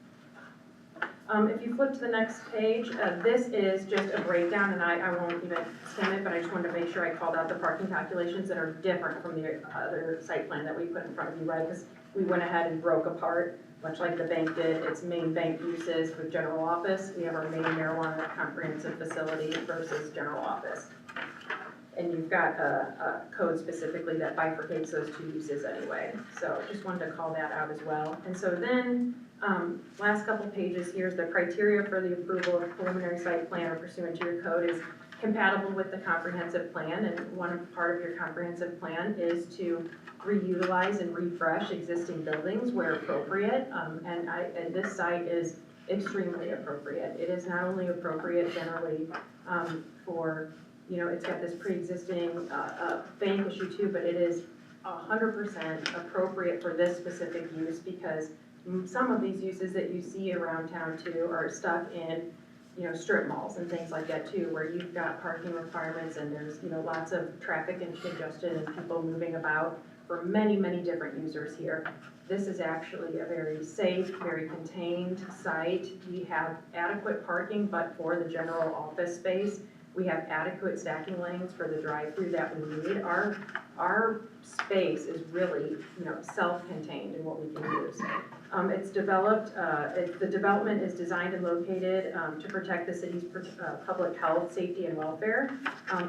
If you flip to the next page, this is just a breakdown, and I won't even skim it, but I just wanted to make sure I called out the parking calculations that are different from the other site plan that we put in front of you, right? Because we went ahead and broke apart, much like the bank did, its main bank uses with general office. We have our main marijuana comprehensive facility versus general office. And you've got a code specifically that bifurcates those two uses anyway. So just wanted to call that out as well. And so then, last couple pages, here's the criteria for the approval of preliminary site plan or pursuant to your code is compatible with the comprehensive plan. And one part of your comprehensive plan is to reutilize and refresh existing buildings where appropriate. And this site is extremely appropriate. It is not only appropriate generally for, you know, it's got this pre-existing bank issue too, but it is 100% appropriate for this specific use because some of these uses that you see around town too are stuck in, you know, strip malls and things like that too, where you've got parking requirements and there's, you know, lots of traffic and congestion and people moving about for many, many different users here. This is actually a very safe, very contained site. We have adequate parking, but for the general office space, we have adequate stacking lanes for the drive-through that we need. Our space is really, you know, self-contained in what we can use. It's developed, the development is designed and located to protect the city's public health, safety, and welfare.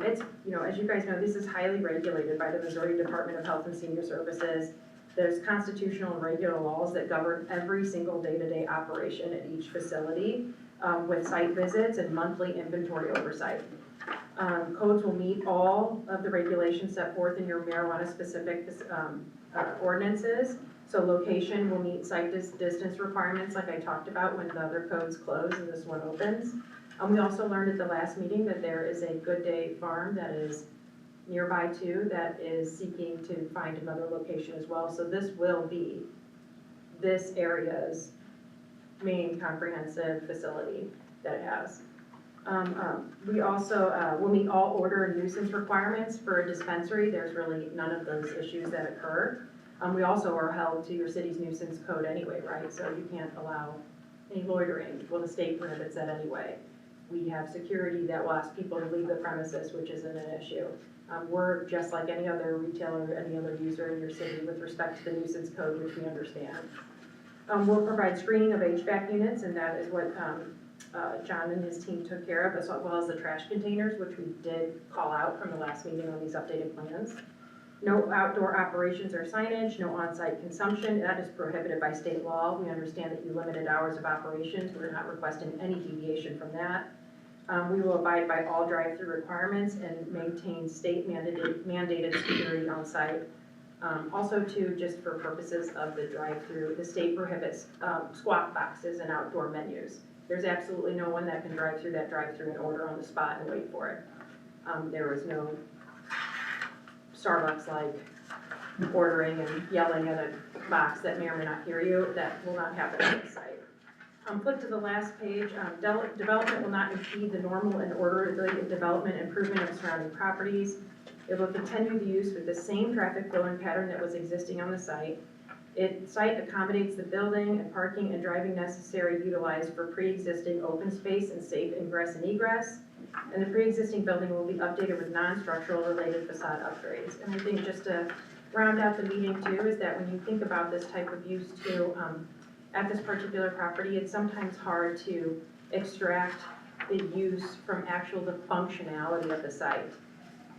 It's, you know, as you guys know, this is highly regulated by the Missouri Department of Health and Senior Services. There's constitutional and regular laws that govern every single day-to-day operation at each facility with site visits and monthly inventory oversight. Codes will meet all of the regulations set forth in your marijuana-specific ordinances. So location will meet site distance requirements like I talked about when the other codes close and this one opens. We also learned at the last meeting that there is a Good Day farm that is nearby too that is seeking to find another location as well. So this will be this area's main comprehensive facility that it has. We also will meet all odor and nuisance requirements for a dispensary. There's really none of those issues that occur. We also are held to your city's nuisance code anyway, right? So you can't allow any loitering. Well, the state prohibits that anyway. We have security that will ask people to leave the premises, which isn't an issue. We're just like any other retailer, any other user in your city with respect to the nuisance code, which we understand. We'll provide screening of HVAC units, and that is what John and his team took care of, as well as the trash containers, which we did call out from the last meeting on these updated plans. No outdoor operations or signage, no on-site consumption, that is prohibited by state law. We understand that you limited hours of operations. We're not requesting any deviation from that. We will abide by all drive-through requirements and maintain state mandated security on site. Also too, just for purposes of the drive-through, the state prohibits squawk boxes and outdoor menus. There's absolutely no one that can drive through that drive-through and order on the spot and wait for it. There is no Starbucks-like ordering and yelling at a box that may or may not hear you. That will not happen on the site. Flip to the last page. Development will not impede the normal and orderly development improvement of surrounding properties. It will continue the use with the same traffic flow and pattern that was existing on the site. Site accommodates the building and parking and driving necessary utilized for pre-existing open space and safe ingress and egress. And the pre-existing building will be updated with non-structural related facade upgrades. And I think just to round out the meeting too, is that when you think about this type of use too, at this particular property, it's sometimes hard to extract the use from the functionality of the site.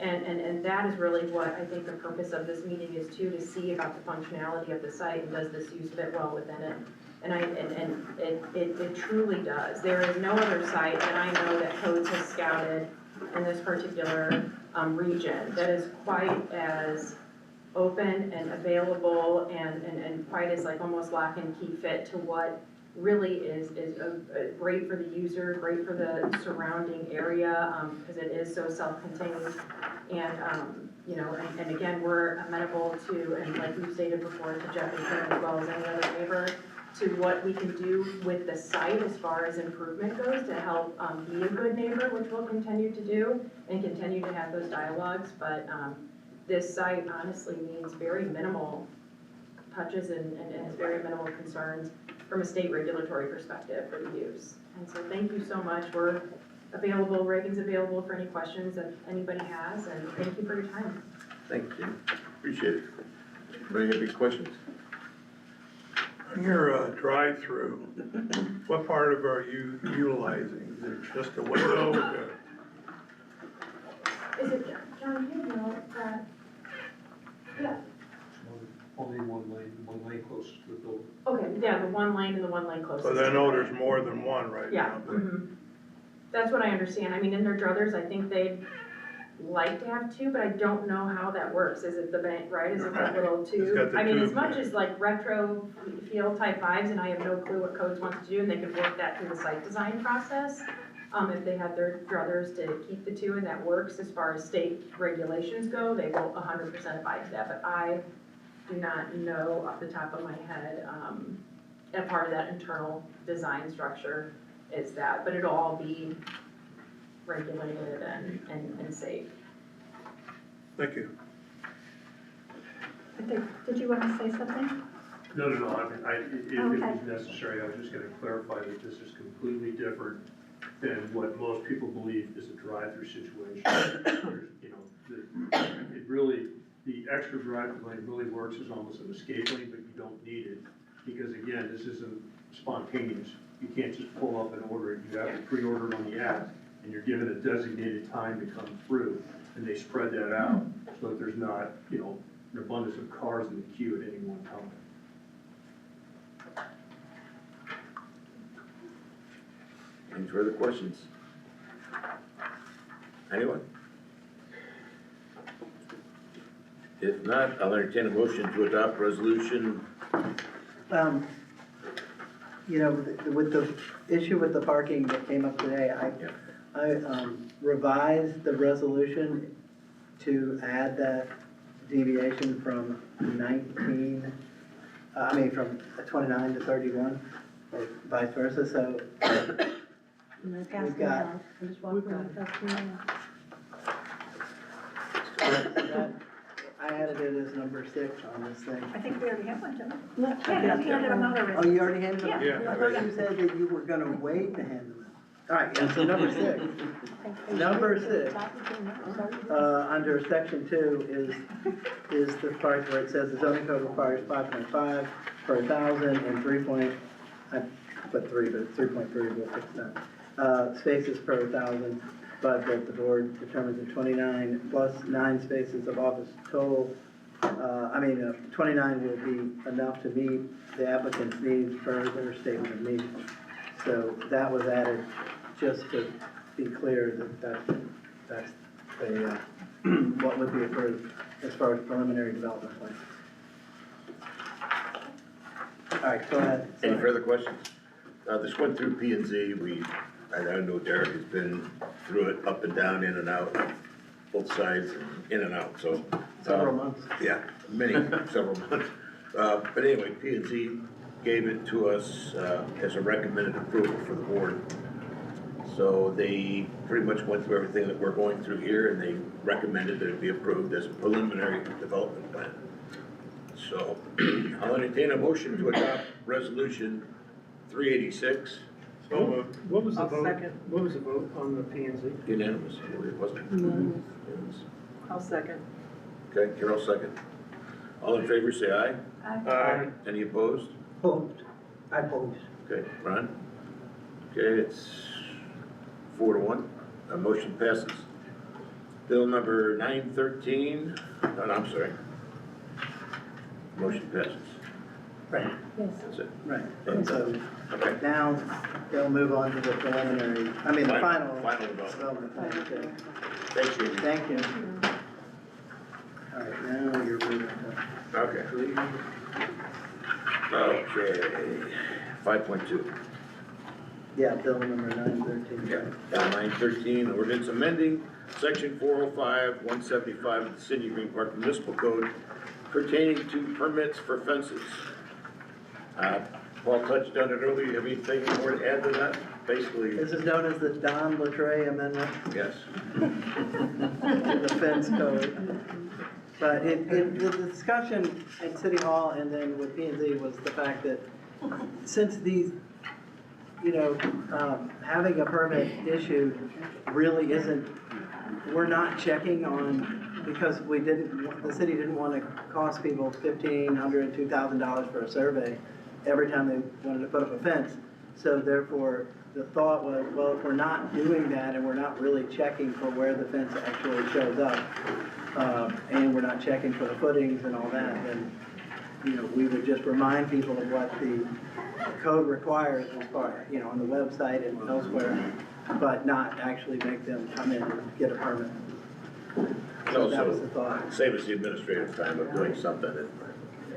And that is really what I think the purpose of this meeting is too, to see about the functionality of the site and does this use fit well within it. And it truly does. There is no other site that I know that codes has scouted in this particular region that is quite as open and available and quite as like almost lock and key fit to what really is great for the user, great for the surrounding area, because it is so self-contained. And, you know, and again, we're amenable to, and like we've stated before, to Jeff and Kim as well as any other neighbor, to what we can do with the site as far as improvement goes to help be a good neighbor, which we'll continue to do and continue to have those dialogues. But this site honestly needs very minimal touches and has very minimal concerns. from a state regulatory perspective for the use. And so thank you so much. We're available, Reagan's available for any questions that anybody has, and thank you for your time. Thank you, appreciate it. Anybody have any questions? On your drive-through, what part of are you utilizing? Is it just a window? Is it, John, you know that? Yeah, Only one lane closest to the building. okay, yeah, the one lane and the one lane closest. Because I know there's more than one right Yeah, now. That's what I understand. I mean, in their druthers, I think they'd like to have two, but I don't know how that works. Is it the bank, right? Is it that little It's tube? got the I mean, as tube, much yeah. as like retro feel type vibes, and I have no clue what codes want to do, and they could work that through the site design process. If they had their druthers to keep the two and that works as far as state regulations go, they will 100% abide to that, but I do not know off the top of my head, a part of that internal design structure is that, but it'll all be regulated and safe. Thank you. I think, did you want to say something? No, I mean, if it Okay. was necessary, I was just gonna clarify that this is completely different than what most people believe is a drive-through situation. There's, you know, it really, the extra drive-through lane really works as almost an escape lane, but you don't need it. Because again, this isn't spontaneous. You can't just pull up and order it. You have to pre-order it on the app, and you're given a designated time to come through. And they spread that out so that there's not, you know, an abundance of cars in the queue at any one time. Any further questions? Anyone? If not, I'll entertain a motion to adopt resolution. You know, with the issue with the parking that came up today, I revised the resolution to add that deviation from from 29 to 31, or vice versa, so we've got, I added it as number 6 on this thing. I think we already have one, don't we? No, Yeah, we handed them out Oh, already. you already handed them? Yeah. I thought you said that you were gonna wait to hand them in. All right, yeah, so number 6. Number 6, under section 2 is the part where it says the zoning code requires 5.5 per 1,000 and 3. I put 3, but it's 3.3, we'll fix that. Spaces per 1,000, but that the board determines that 29 plus 9 spaces of office total, 29 will be enough to meet the applicant's needs per their statement of needs. So that was added just to be clear that that's the, what would be approved as far as preliminary development plan. All right, go ahead. Any further questions? This went through P and Z. I know Derek has been through it, up and down, in and out, both sides, in and out, so. Several months. Yeah, several months. But anyway, P and Z gave it to us as a recommended approval for the board. So they pretty much went through everything that we're going through here, and they recommended that it be approved as a preliminary development plan. So I'll entertain a motion to adopt resolution 386. So moved. What was the I'll vote? second. What was the vote on the P and Z? Unanimous, it wasn't? Unanimous. Unanimous. I'll second. Okay, Carol second. All in favor, say aye. Aye. Any opposed? Opposed. I oppose. Okay, Ron? Okay, it's 4-1. Motion passes. Bill number 913, no, I'm sorry. Motion passes. Right, Yes. That's it. right. And so Okay. now they'll move on to the preliminary, the final Final development. development plan. Okay. Thanks, Jamie. Thank you. All right, now you're moving to. Okay. Okay. 5.2. Yeah, bill number 913. Yeah, Bill 913, ordinance amending section 405, 175 of the City of Green Park Municipal Code pertaining to permits for fences. Paul touched on it earlier. You have anything more to add to that? Basically, This is known as the Don Latreille Amendment yes. to the fence code. But the discussion at City Hall and then with P and Z was the fact that since these, having a permit issued really isn't, we're not checking on, because the city didn't want to cost people $1,500, $2,000 for a survey every time they wanted to put up a fence. So therefore, the thought was, well, if we're not doing that and we're not really checking for where the fence actually shows up, and we're not checking for the footings and all that, then, we would just remind people of what the code requires as far, on the website and elsewhere, but not actually make them come in and get a permit. So that was the thought. Save us the administrative time of doing something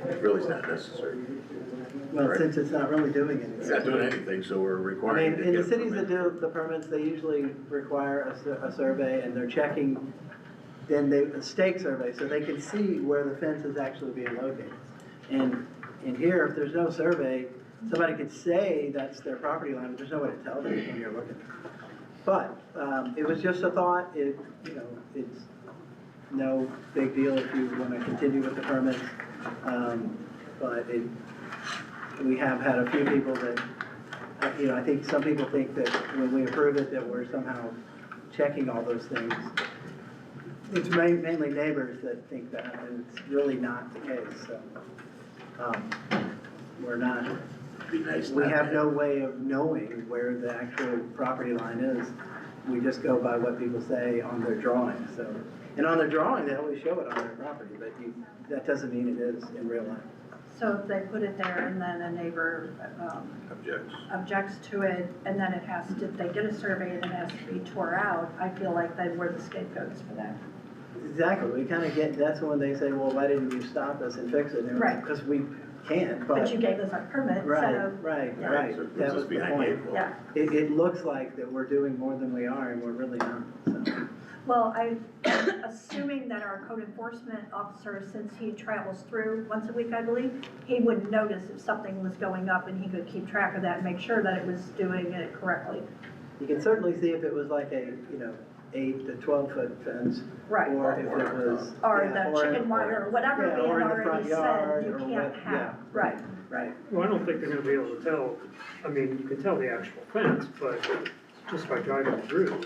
that really is not necessary. Well, Right. since it's not really doing anything. It's not doing anything, so we're I requiring. mean, to in get the a cities that permit. do the permits, they usually require a survey, and they're checking, then a stake survey, so they can see where the fence is actually being located. And here, if there's no survey, somebody could say that's their property line, but there's no way to tell them when you're looking. But, it was just a thought, it's no big deal if you wanna continue with the permits. But we have had a few people that, I think some people think that when we approve it, that we're somehow checking all those things. It's mainly neighbors that think that, and it's really not the case, so. We're not, Be nice. we not have to no way of knowing where the actual property line is. We just go by what people say on their drawing, so. And on their drawing, they always show it on their property, but that doesn't mean it is in real life. So if they put it there and then a neighbor Objects. objects to it, and then it has to, if they get a survey and it has to be tore out, I feel like then we're the scapegoats for that. Exactly, we kind of get, that's when they say, well, why didn't you stop us and fix it? And we're like, Right. because we can't, but. But you gave us our permit, Right, so, right, Right, right, so it puts that us was the behind the point. eight ball. yeah. It looks like that we're doing more than we are, and we're really not, so. Well, assuming that our code enforcement officer, since he travels through once a week, I believe, he would notice if something was going up and he could keep track of that and make sure that it was doing it correctly. You can certainly see if it was like a, 8 to 12-foot fence. Right. Or if it was. Or yeah, the chicken wire, or whatever yeah, we or had in the front already yard, said or you can't what- have, yeah. right. Right, Well, I don't think they're gonna be able to tell, I mean, you can tell the actual fence, but just by driving through.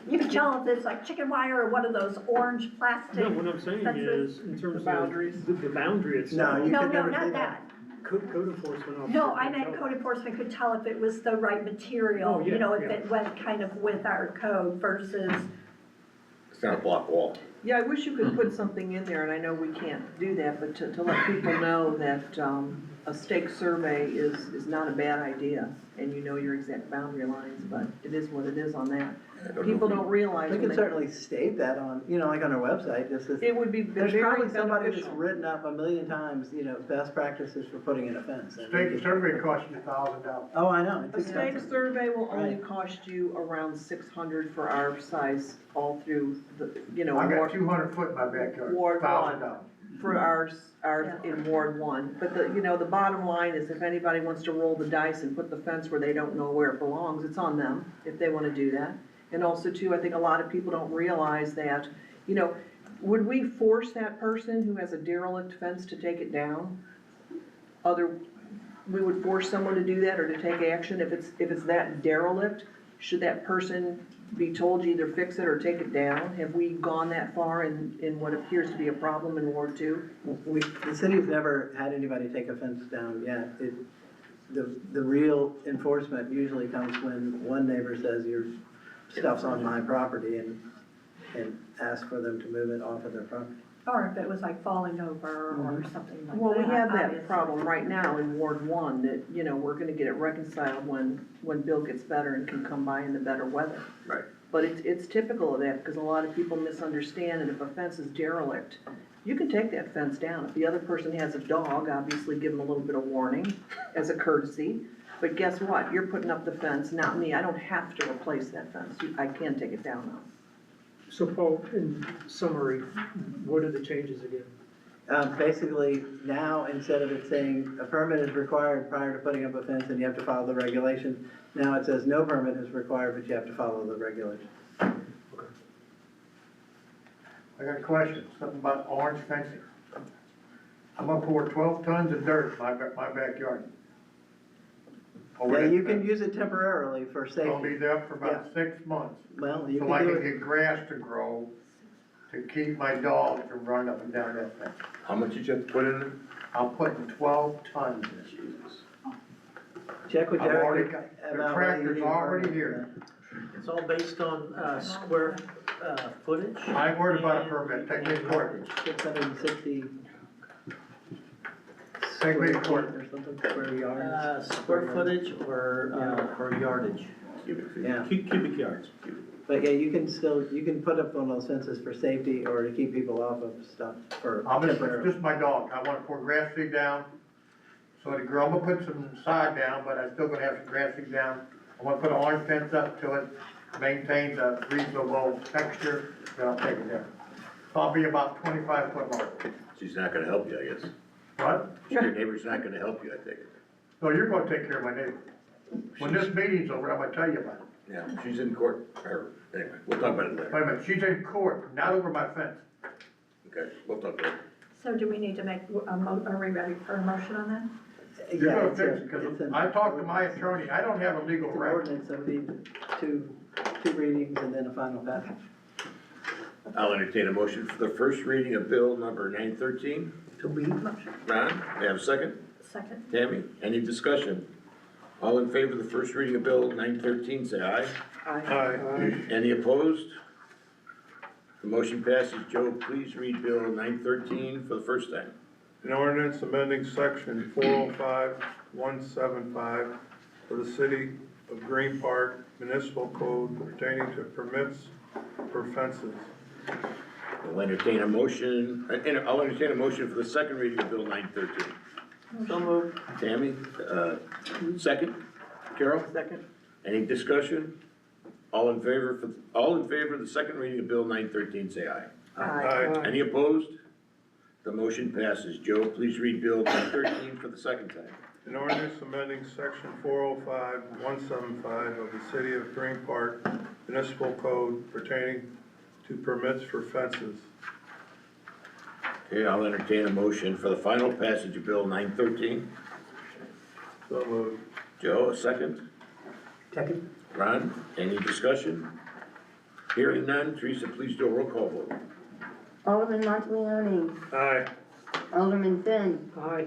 You can tell if it's like chicken wire or one of those orange plastic. No, what I'm saying fences. is, in terms of. boundaries. The boundary No, itself. you No, could no, never see not that. that. Code enforcement officer. No, I can meant tell code that. enforcement could tell if it was the right material, Oh, yeah, if yeah. it went kind of with our code versus, It's not a block wall. Yeah, I wish you could put something in there, and I know we can't do that, but to let people know that, a stake survey is not a bad idea, and you know your exact boundary lines, but it is what it is on that. I don't know People if we- don't realize We when can they, certainly state that on, like on our website, just as. it would be There's very probably somebody that's beneficial. written up a million times, best practices for putting in a fence. and we State could- survey costs you $1,000. Oh, I know, A it's stake expensive. survey will only Right. cost you around 600 for our size, all through the, I got Ward- 200 foot in my backyard, Ward one. $1,000. for ours in Ward 1. But the bottom line is if anybody wants to roll the dice and put the fence where they don't know where it belongs, it's on them if they wanna do that. And also too, I think a lot of people don't realize that, would we force that person who has a derelict fence to take it down? We would force someone to do that or to take action if it's that derelict? Should that person be told to either fix it or take it down? Have we gone that far in what appears to be a problem in Ward 2? The city's never had anybody take a fence down yet. The real enforcement usually comes when one neighbor says your stuff's on my property and ask for them to move it off of their property. or if it was like falling over or something like that. Well, we have that obviously. problem right now in Ward 1, that, we're gonna get it reconciled when Bill gets better and can come by in the better weather. Right. But it's typical of that, because a lot of people misunderstand, and if a fence is derelict, you can take that fence down. If the other person has a dog, obviously give them a little bit of warning as a courtesy. But guess what? You're putting up the fence, not me. I don't have to replace that fence. I can take it down now. So Paul, in summary, what are the changes again? Basically, now, instead of it saying a permit is required prior to putting up a fence and you have to follow the regulations, now it says no permit is required, but you have to follow the regulations. I got a question, something about orange fencing. I'm gonna pour 12 tons of dirt in my backyard. over Yeah, that you can fence. use it temporarily for I'll safety. be there for about 6 months, Well, you so I can do can it. get grass to grow, to keep my dog from running up and down that fence. How much did you have to put in there? I'm putting 12 tons in. Jesus. Check with I've already Derek got, the about whether you tractor's need a already permit here. for It's all based on, square, footage. I worried about a and- permit, take me to and court. yardage. that. 660 Take me to square court. feet or something, square yards. Square footage or yardage, Cubic feet. Yeah, cubic yards. but yeah, you can put up one of those fences for safety or to keep people off of stuff for I'm just, temporary. it's just my dog, I wanna pour grass seed down, so the girl, I'm gonna put some sod down, but I'm still gonna have some grass seed down. I wanna put an orange fence up to it, maintains a reasonable texture, then I'll take it down. So I'll be about 25 foot long. She's not gonna help you, I guess. What? Your neighbor's not gonna help you, I think. No, you're gonna take care of my neighbor. When this meeting's over, I'm gonna tell you about it. Yeah, she's in court, or, anyway, we'll talk about it Wait later. a minute, she's in court, not over my fence. Okay, we'll talk later. So do we need to make, are we ready for a motion on that? You're Yeah, gonna it's fix a- it, it's cause an I talked to my attorney, I don't have a legal It's an right. ordinance, so we need two readings and then a final passage. I'll entertain a motion for the first reading of bill number 913. To read? Ron, may I have a second? Second? Tammy, any discussion? All in favor of the first reading of bill 913, say aye. Aye. Any opposed? The motion passes. Joe, please read bill 913 for the first time. An ordinance amending section 405-175 of the City of Green Park Municipal Code pertaining to permits for fences. I'll entertain a motion for the second reading of bill 913. So moved. Tammy, second? Carol? Second. Any discussion? All in favor of the second reading of bill 913, say aye. Aye. Any opposed? The motion passes. Joe, please read bill 913 for the second time. An ordinance amending section 405-175 of the City of Green Park Municipal Code pertaining to permits for fences. Okay, I'll entertain a motion for the final passage of bill 913. So moved. Joe, a second? Second. Ron, any discussion? Hearing none, Teresa, please do a roll call vote. Alderman Montaglioni, Aye. Alderman Finn, Aye.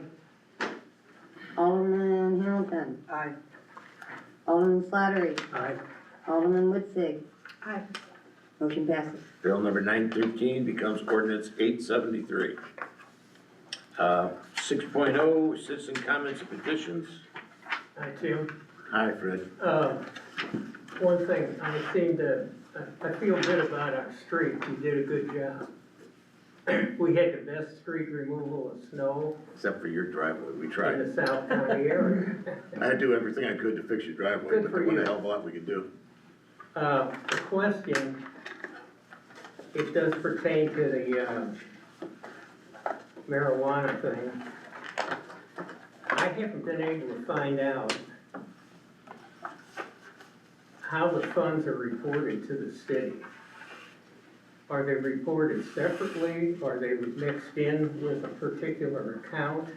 Alderman Hamilton, Aye. Alderman Slattery, Aye. Alderman Witzig, Aye. motion passes. Bill number 913 becomes ordinance 873. 6.0, citizen comments and petitions. Hi, Tim. Hi, Fred. One thing, I feel good about our street, you did a good job. We had the best street removal of snow Except for your driveway, we in tried. the South County area. I had to do everything I could to fix your driveway, Good but for there wasn't a you. hell of a lot we could do. The question, it does pertain to the marijuana thing. I haven't been able to find out how the funds are reported to the city. Are they reported separately? Are they mixed in with a particular account?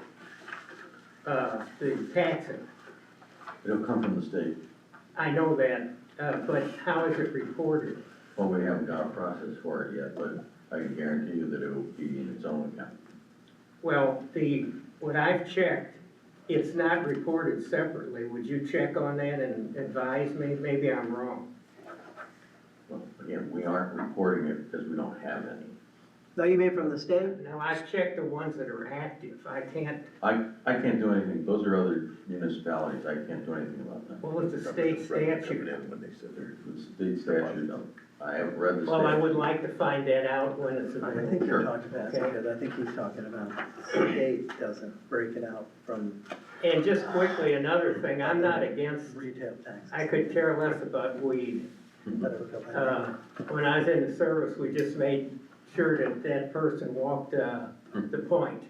The taxing, It'll come from the state. I know that, but how is it reported? Well, we haven't got a process for it yet, but I can guarantee you that it will be in its own account. Well, what I've checked, it's not reported separately. Would you check on that and advise me? Maybe I'm wrong. Well, again, we aren't reporting it because we don't have any. No, you mean from the state? Now, I've checked the ones that are active. I can't, I can't do anything, those are other municipalities, I can't do anything about them. well, it's a state statute. When they said they're. The state statute, I haven't read the statute. Well, I would like to find that out when it's I available. think Sure. you're talking about, because I think he's talking about the state doesn't break it out from And just quickly, another thing, I'm not against, retail taxes. I could care less about weed. Let it go back. When I was in the service, we just made sure that that person walked, the point.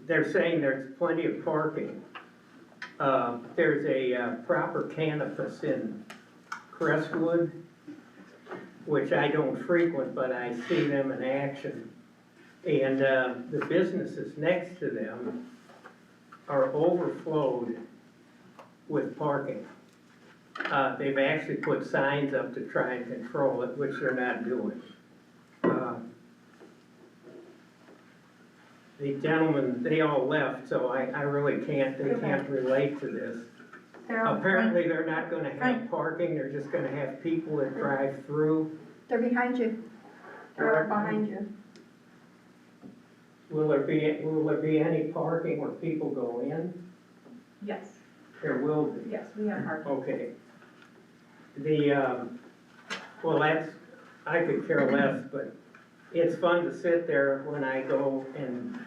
They're saying there's plenty of parking. There's a proper canopus in Crestwood, which I don't frequent, but I see them in action. And, the businesses next to them are overflowed with parking. They've actually put signs up to try and control it, which they're not doing. The gentlemen, they all left, so I really can't relate to this. Apparently, they're not gonna have parking, they're just gonna have people that drive through. They're behind you. They're behind you. Will there be any parking where people go in? Yes, There will be. yes, we have parking. Okay. Well, I could care less, but it's fun to sit there when I go and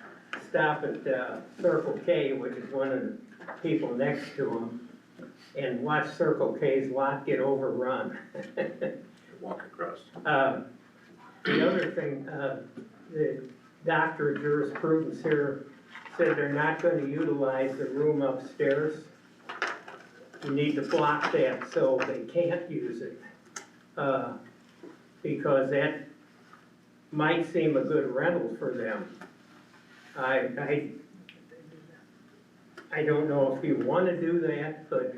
stop at Circle K, which is one of the people next to them, and watch Circle K's lot get overrun. Walk across. The other thing, the doctor of jurisprudence here said they're not gonna utilize the room upstairs. You need to block that so they can't use it, because that might seem a good rental for them. I don't know if you wanna do that, but,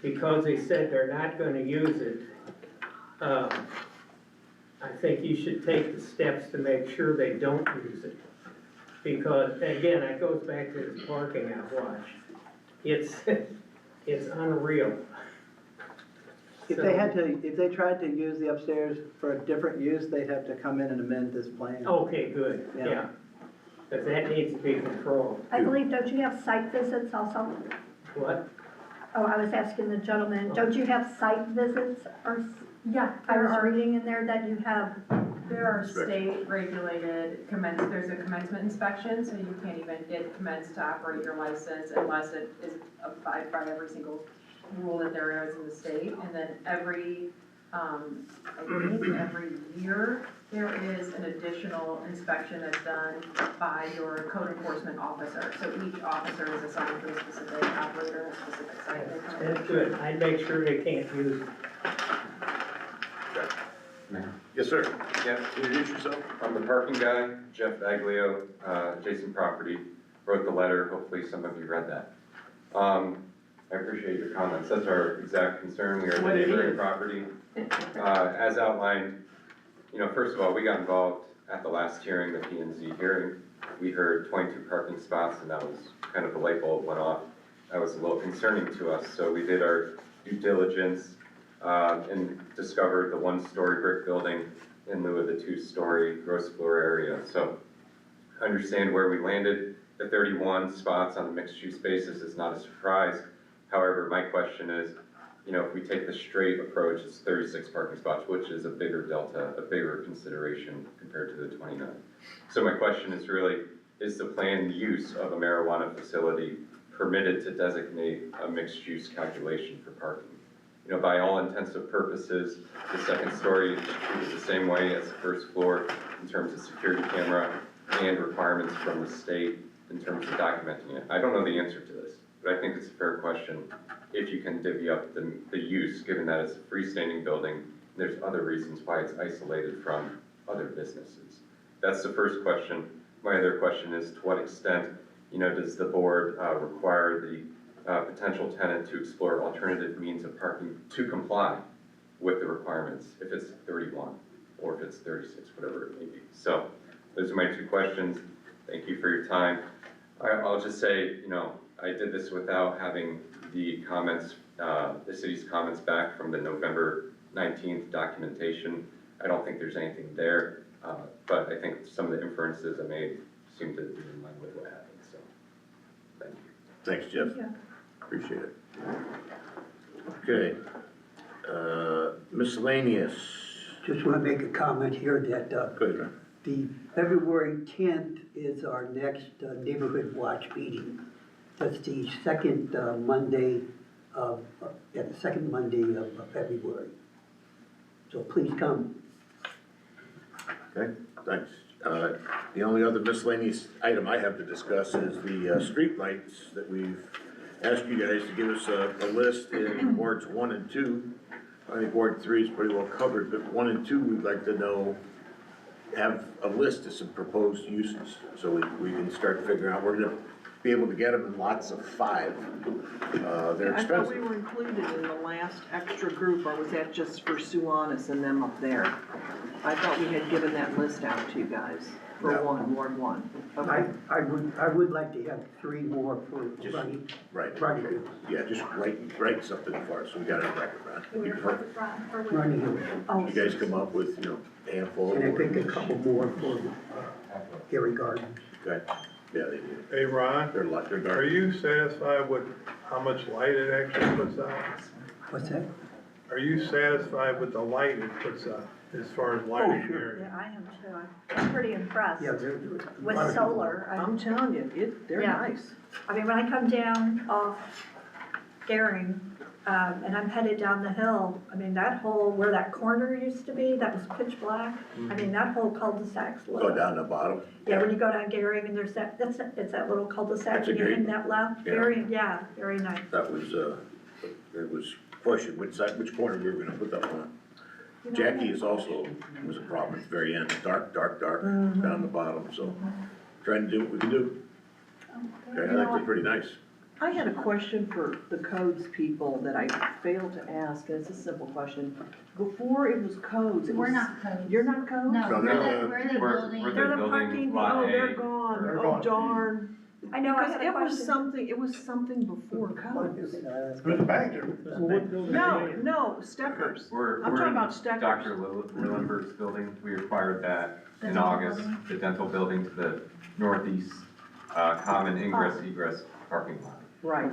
because they said they're not gonna use it, I think you should take the steps to make sure they don't use it. Because, again, it goes back to this parking I've watched. It's unreal. If they tried to use the upstairs for a different use, they'd have to come in and amend this plan. Okay, good, Yeah. yeah. Because that needs to be controlled. I believe, don't you have site visits also? What? Oh, I was asking the gentleman, don't you have site visits or, Yeah, I was reading in there that you have, there are state regulated there's a commencement inspection, so you can't even get commenced to operate your license unless it is abide by every single rule that there is in the state. And then every, I think every year, there is an additional inspection that's done by your code enforcement officer. So each officer is assigned to a specific operator, a specific site. That's good. I'd make sure they can't use it. Yes, sir. Yeah, Introduce yourself. I'm the parking guy, Jeff Aglio, adjacent property, wrote the letter, hopefully some of you read that. I appreciate your comments, that's our exact concern, we are the What it neighboring is. property. As outlined, first of all, we got involved at the last hearing, the P&Z hearing. We heard 22 parking spots, and that was kind of the light bulb went off. That was a little concerning to us, so we did our due diligence and discovered the one-story brick building in lieu of the two-story gross floor area. So understand where we landed. The 31 spots on a mixed-use basis is not a surprise. However, my question is, if we take the straight approach, it's 36 parking spots, which is a bigger delta, a bigger consideration compared to the 29. So my question is really, is the planned use of a marijuana facility permitted to designate a mixed-use calculation for parking? By all intents and purposes, the second story is treated the same way as the first floor in terms of security camera and requirements from the state in terms of documenting it. I don't know the answer to this, but I think it's a fair question if you can divvy up the use, given that it's a freestanding building, there's other reasons why it's isolated from other businesses. That's the first question. My other question is, to what extent, does the board require the potential tenant to explore alternative means of parking to comply with the requirements, if it's 31 or if it's 36, whatever it may be. So those are my two questions. Thank you for your time. I'll just say, I did this without having the comments, the city's comments back from the November 19th documentation. I don't think there's anything there, but I think some of the inferences I made seem to be in line with what happened, so thank you. Thanks, Jeff. yeah. Appreciate it. Okay. Miscellaneous. Just want to make a comment here that Go ahead, Ron. the February 10th is our next Neighborhood Watch meeting. That's the second Monday of February. So please come. Okay, thanks. The only other miscellaneous item I have to discuss is the street lights that we've asked you guys to give us a list in wards 1 and 2. I think Ward 3 is pretty well covered, but 1 and 2, we'd like to know have a list of some proposed uses, so we can start figuring out, we're gonna be able to get them in lots of 5. They're I thought we expensive. were included in the last extra group, or was that just for Suanis and them up there? I thought we had given that list out to you guys for No. Ward 1. Okay. I would like to have 3 more for Just- running, Right, running hills, yeah, just write something for us, so we got it on record, Ron. running hills. Oh, You guys come up with, a handful. And I think a couple more for Gary Gardens. Okay, yeah, they do. Hey, Ron, They're like, they're are dark. you satisfied with how much light it actually puts out? What's that? Are you satisfied with the light it puts out, as far as lighting the area? Yeah, I am too. I'm pretty impressed Yeah, they're. with solar. I'm telling you, they're Yeah. nice. I mean, when I come down off Daring, and I'm headed down the hill, I mean, that whole, where that corner used to be, that was pitch black. I mean, that whole cul-de-sac's lit. Go down the bottom. Yeah, when you go down Daring and there's it's that little cul-de-sac That's a and you're in great- that left, yeah. very nice. That was, it was question which corner we were gonna put that on. You know, Jackie is also, was a problem at the very end, dark, down the bottom, so trying to do what we can do. Okay, I think they're pretty nice. I had a question for the codes people that I failed to ask, and it's a simple question. Before it was codes, it was. We're not codes. You're not codes? No, No, we're they're the, we're the building. They're the building parking, lot oh, A. they're gone, They're oh gone. darn. I know, I Because had a it was question. something before codes. There's a bank there. No, Steckers. We're I'm talking in about Steckers. Dr. Lillenberg's building. We acquired that The in dental August. building? The dental building to the northeast, common ingress egress parking lot, Right.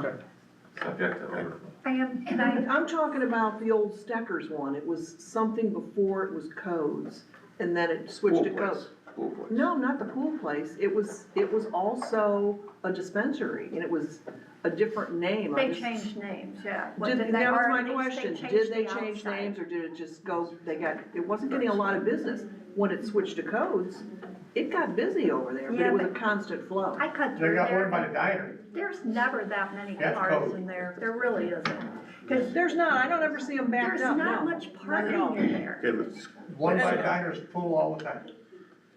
subject to overflow. And I, I'm talking about the old Steckers one. It was something before it was codes, and then it switched to Pool codes. place, pool place. No, not the pool place. It was also a dispensary, and it was a different name. I they just- changed names, yeah. That was my question. Did they the change outside. names, or did it just go, it wasn't getting a lot of business. When it switched to codes, it got busy over there, but Yeah, it was a but- constant flow. I cut They through got one by there. the diner. There's never that many That's cars code. in there. There really isn't. Cause There's not, I don't ever see them backed there's up, not no. much Not at parking all. in there. Okay, let's One by the diner's full all the time.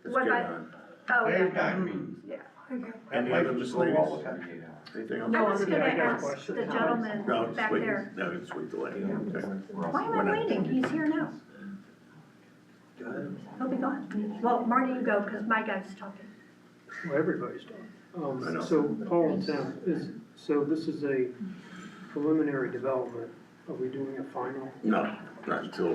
What get I- on. Oh, There's yeah, diner. yeah. That Any place other is full all the miscellaneous? time. Anything else? No, I was other gonna than that. ask the gentleman No, just back wait, there. no, just wait till I, okay. Why am I waiting? He's here now. Go ahead. He'll be gone. Well, Marty, you go, cause my guy's talking. Well, everybody's done. I know. So Paul and Tim, so this is a preliminary development. Are we doing a final? No, not until.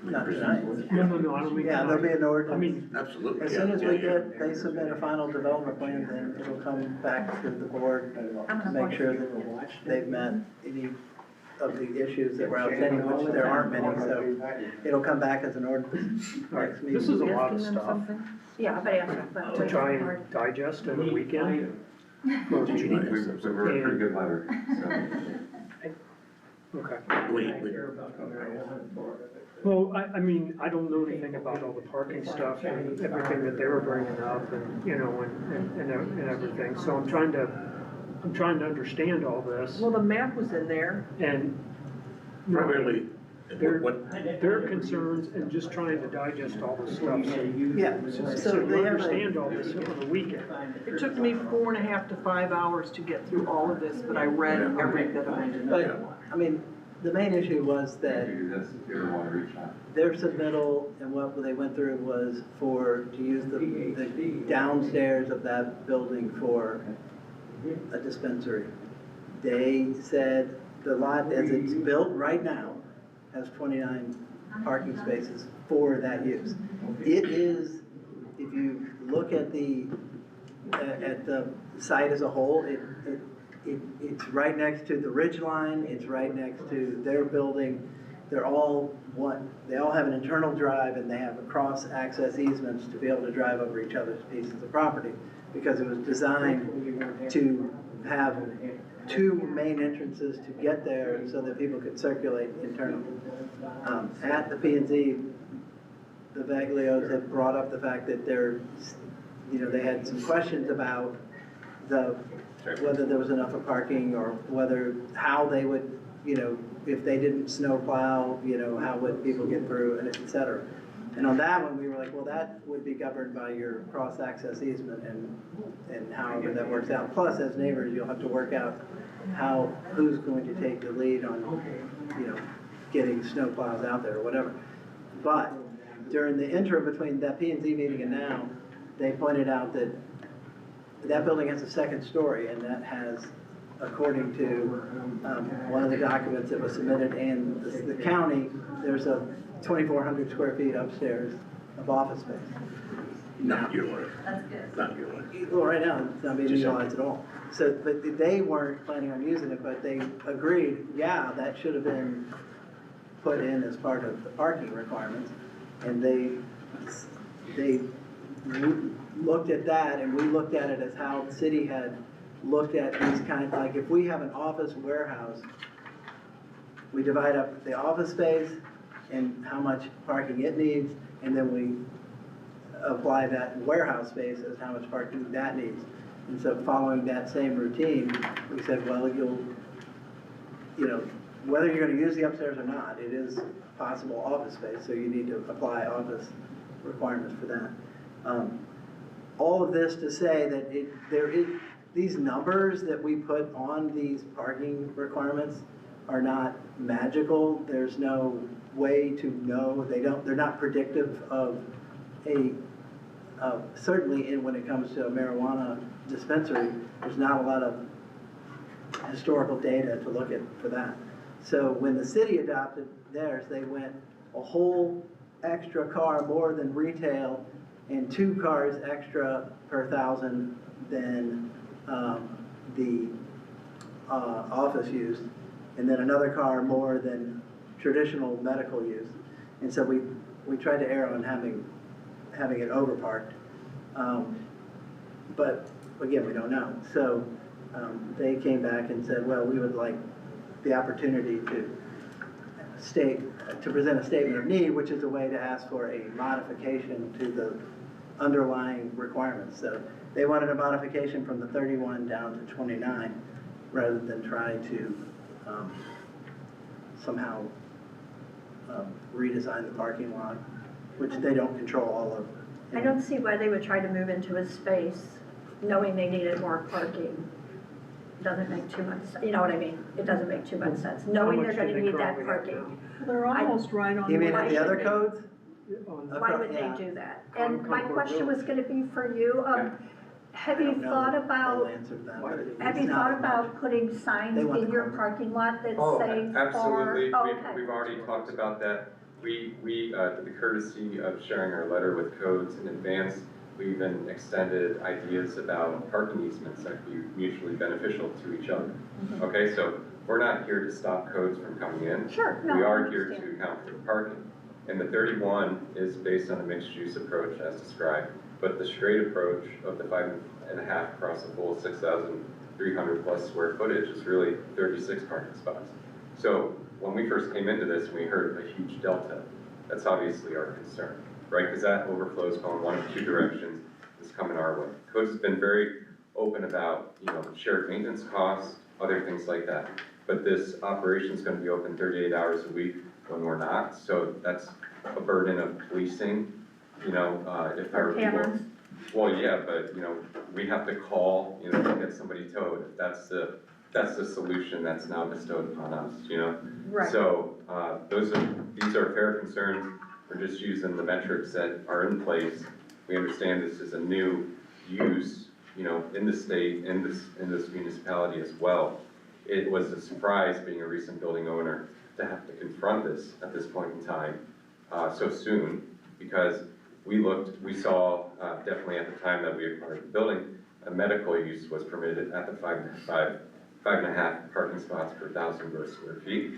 we Not present- tonight. No, I don't mean. Yeah, there'll be an I ordinance. mean, Absolutely. As yeah, soon as yeah, we yeah. get, they submit a final development plan, then it'll come back to the board to make sure that they've met any of the issues that were outstanding, which there aren't many, so it'll come back as an ordinance all right, next meeting. this is a lot of Asking them stuff something? Yeah, but answer, but. to try and digest in a weekend. For a meeting. We wrote a pretty good letter, so. Okay. Wait. Well, I mean, I don't know anything about all the parking stuff and everything that they were bringing up and, and everything. So I'm trying to understand all this Well, the map was in there. and. Primarily, Their, what, their concerns and just trying to digest all this stuff, Yeah, so so you they have understand all this on a weekend. It took me 4.5 to 5 hours to get through all of this, but I read every bit of it. but, I mean, the main issue was that Do this if you ever want to reach out. their submittal and what they went through was to use the downstairs of that building for a dispensary. They said the lot as it's built right now has 29 parking spaces for that use. It is, if you look at the site as a whole, it's right next to the ridge line, it's right next to their building. They're all one, they all have an internal drive and they have cross-access easements to be able to drive over each other's pieces of property because it was designed to have two main entrances to get there so that people could circulate internally. At the P&Z, the Baglios had brought up the fact that they had some questions about whether there was enough of parking or how they would, if they didn't snow plow, how would people get through, and et cetera. And on that one, we were like, well, that would be governed by your cross-access easement and however that works out. Plus, as neighbors, you'll have to work out who's going to take the lead on, you know, getting snow plows out there or whatever. But during the interim between that P and Z meeting and now, they pointed out that that building has a second story, and that has, according to one of the documents that was submitted and the county, there's a 2,400 square feet upstairs of office space. Not yours. That's good. Not yours. Well, right now, it's not being utilized at all. So, but they weren't planning on using it, but they agreed, yeah, that should have been put in as part of the parking requirements. And they looked at that, and we looked at it as how the city had looked at these kind, like if we have an office warehouse, we divide up the office space and how much parking it needs, and then we apply that warehouse space as how much parking that needs. And so following that same routine, we said, well, you know, whether you're gonna use the upstairs or not, it is possible office space, so you need to apply office requirements for that. All of this to say that these numbers that we put on these parking requirements are not magical. There's no way to know, they're not predictive of certainly when it comes to a marijuana dispensary, there's not a lot of historical data to look at for that. So when the city adopted theirs, they went a whole extra car more than retail and 2 cars extra per 1,000 than the office use, and then another car more than traditional medical use. And so we tried to err on having it overparked. But again, we don't know. So they came back and said, well, we would like the opportunity to present a statement of need, which is a way to ask for a modification to the underlying requirements. So they wanted a modification from the 31 down to 29, rather than try to somehow redesign the parking lot, which they don't control all of. I don't see why they would try to move into a space knowing they needed more parking. Doesn't make too much, you know what I mean? It doesn't make too much sense, knowing they're gonna need that parking. They're almost right on. You mean the the other codes? Why would they do that? And my Concord question was gonna be for you, have I you don't know thought the full about, answer to that, but have it's you not thought about putting signs They want in the your corner. parking lot that Oh, say for? absolutely, Oh, okay. we've already talked about that. We did the courtesy of sharing our letter with codes in advance. We even extended ideas about parking easements that could be mutually beneficial to each other. Okay, so we're not here to stop codes from coming in. Sure, no, We I are here understand. to account for the parking. And the 31 is based on a mixed-use approach as described, but the straight approach of the 5.5 across the full 6,300 plus square footage is really 36 parking spots. So when we first came into this, we heard a huge delta. That's obviously our concern, right? Because that overflows going one of 2 directions, is coming our way. Codes has been very open about, you know, shared maintenance costs, other things like that. But this operation is going to be open 38 hours a week when we're not, so that's a burden of policing, you know, if there are people. Cameras. Well, yeah, but, you know, we have to call, you know, to get somebody towed. If that's the solution that's now bestowed upon us, you know? Right. So, these are fair concerns. We're just using the metrics that are in place. We understand this is a new use, you know, in the state, in this municipality as well. It was a surprise, being a recent building owner, to have to confront this at this point in time, so soon, because we saw, definitely at the time that we acquired the building, a medical use was permitted at the 5.5 parking spots per 1,000 gross square feet.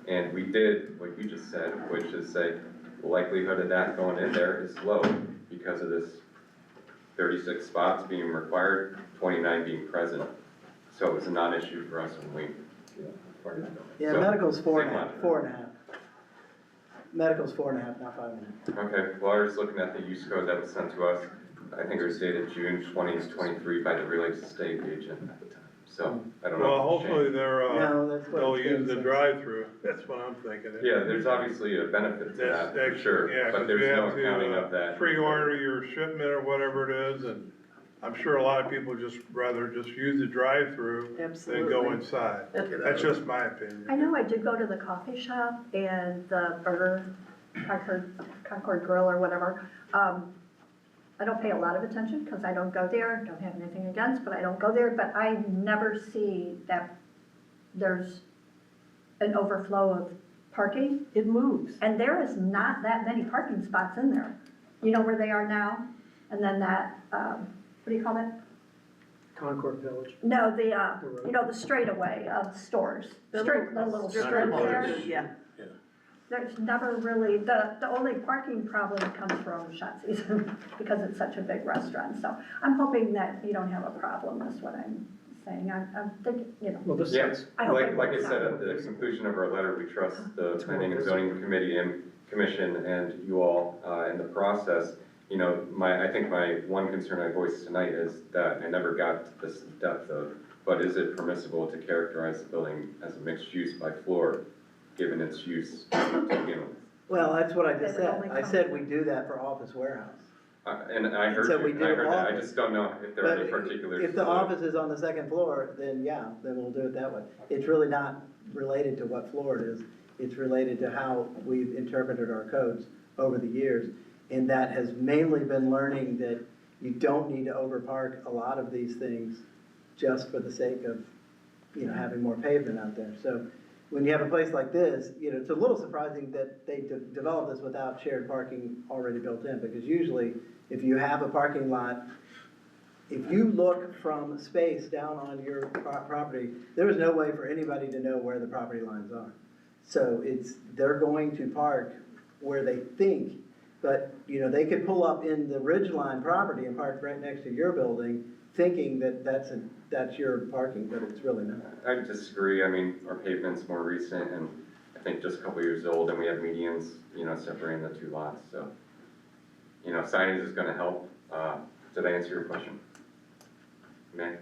And we did what you just said, which is say, the likelihood of that going in there is low because of this 36 spots being required, 29 being present. So it was a non-issue for us when we, you know, acquired the building. Yeah, So, medical's same 4.5, logic. Medical's 4.5, not 5.5. Okay, well, I was looking at the use code that was sent to us. I think it was dated June 2023 by the real estate agent at the time. So, I don't know. Well, if it's hopefully changed. No, that's what they'll it use the says. drive-through, that's what I'm thinking. Yeah, there's obviously a benefit to that, for sure, Yeah, but 'cause there's you no have accounting to of that. pre-order your shipment or whatever it is, and I'm sure a lot of people just rather just use the drive-through than Absolutely. go inside. That's just my opinion. I know I did go to the coffee shop and the burger, Concord Grill or whatever. I don't pay a lot of attention because I don't go there, don't have anything against, but I don't go there. But I never see that there's an overflow of parking. It moves. And there is not that many parking spots in there. You know where they are now? And then that, what do you call it? Concord Village. No, the straightaway of stores. The little strip there. Yeah. There's never really, the only parking problem comes from Schatzi's because it's such a big restaurant. So I'm hoping that you don't have a problem, is what I'm saying. I'm thinking, Well, this Yeah, is, I hope it like I works said, out. at the conclusion of our letter, we trust the planning and zoning committee and commission and you all, in the process. You know, I think my one concern I voiced tonight is that I never got to this depth of, but is it permissible to characterize the building as a mixed use by floor, given its use to begin with? Well, that's what I just They would said. only I come said to- we do that for office warehouse. And I heard So we you, do I heard that, I office. just don't know if there are any But particulars. if the office is on the second floor, then yeah, then we'll do it that way. It's really not related to what floor it is. It's related to how we've interpreted our codes over the years. And that has mainly been learning that you don't need to overpark a lot of these things just for the sake of, having more pavement out there. So when you have a place like this, it's a little surprising that they developed this without shared parking already built in, because usually if you have a parking lot, if you look from space down on your property, there is no way for anybody to know where the property lines are. So they're going to park where they think, but, they could pull up in the Ridgeline property and park right next to your building, thinking that that's your parking, but it's really not. I disagree, I mean, our pavement's more recent and I think just a couple years old and we have medians, separating the two lots, so. Signage is gonna help, did I answer your question? May?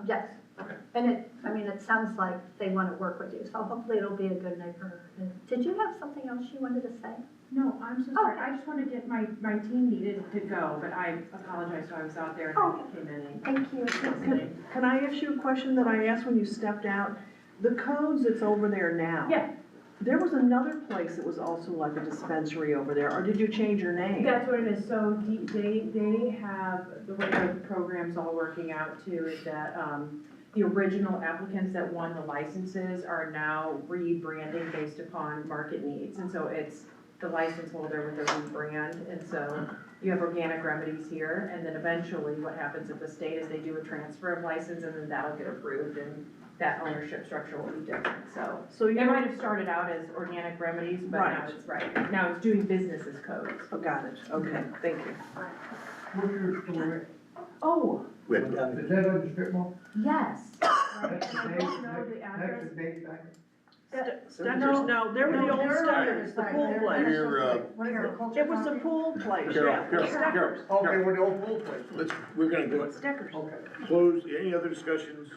Yes. Okay. And it sounds like they want to work with you, so hopefully it'll be a good neighbor. Did you have something else you wanted to say? No, I'm so sorry, Okay. I just wanted to, my team needed to go, but I apologize, so I was out there and I came in and. Thank you. Can I ask you a question that I asked when you stepped out? The codes that's over there now. Yeah. There was another place that was also like a dispensary over there, or did you change your name? That's what it is, so they have, the way the program's all working out too is that, the original applicants that won the licenses are now rebranding based upon market needs, and so it's the license holder with the rebrand, and so you have Organic Remedies here, and then eventually what happens at the state is they do a transfer of license, and then that'll get approved, and that ownership structure will be different, so. So It you might have started out as Organic Remedies, but now Right. now it's doing business as codes. Oh, got it, okay, thank you. Oh, Wait, Is that on the strip mall? yes. Right, and I don't know the address. Steckers, no, they were the old Steckers, the pool place. It was the pool place, yeah. Steckers. Okay, we're the old pool place. we're gonna go Steckers. close, any other discussions?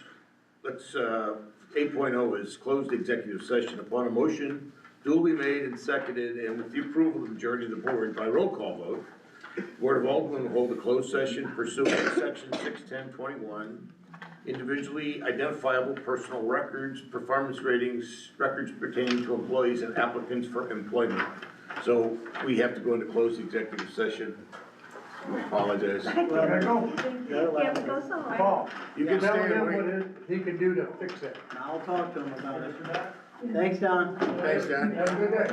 Let's, 8.0 is closed executive session upon a motion duly made and seconded, and with the approval of the majority of the board by roll call vote, Board of Aldermen will hold a closed session pursuant to section 610.21, individually identifiable personal records, performance ratings, records pertaining to employees and applicants for employment. So we have to go into closed executive session. I apologize. There you go. Yeah, but go so. Paul, You can tell stay him away. what he can do to fix it. I'll talk to him about it. Thanks, Don. Thanks, Dan. Have a good day.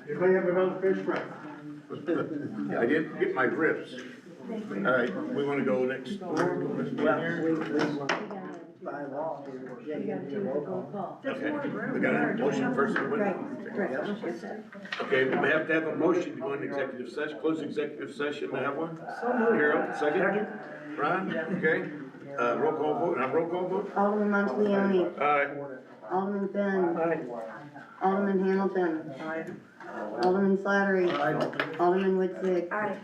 Anybody have another fish fry? I didn't get my grips. All right, we wanna go next. Well, by law, yeah, you have to do a roll call. Okay, we got a motion first. Okay, we have to have a motion to go into executive session, close executive session, may I have one? Carol, second? Ron, okay, roll call vote, roll call vote? Alderman Monticelli, Aye. Alderman Finn, Alderman Hamilton. Aye. Alderman Slattery. Alderman Woodsick. Aye.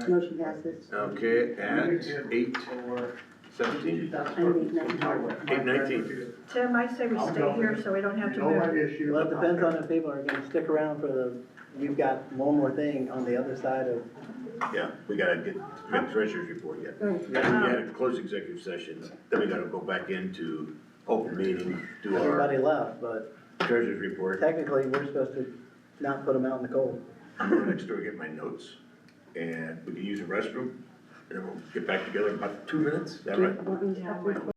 Motion passes. Okay, at 8:17, I'm 8:19. Tim, I say we stay here so we don't have to No move. issue. Well, it depends on if people are gonna stick around for the, we've got one more thing on the other side of, Yeah, we get treasurer's report yet. We had a closed executive session, then we gotta go back into open meeting, do everybody our left, but treasurer's report. technically, we're supposed to not put them out in the cold. I'm going next door to get my notes, and we can use the restroom, and then we'll get back together in about 2 minutes, is that right? Want me to stop recording?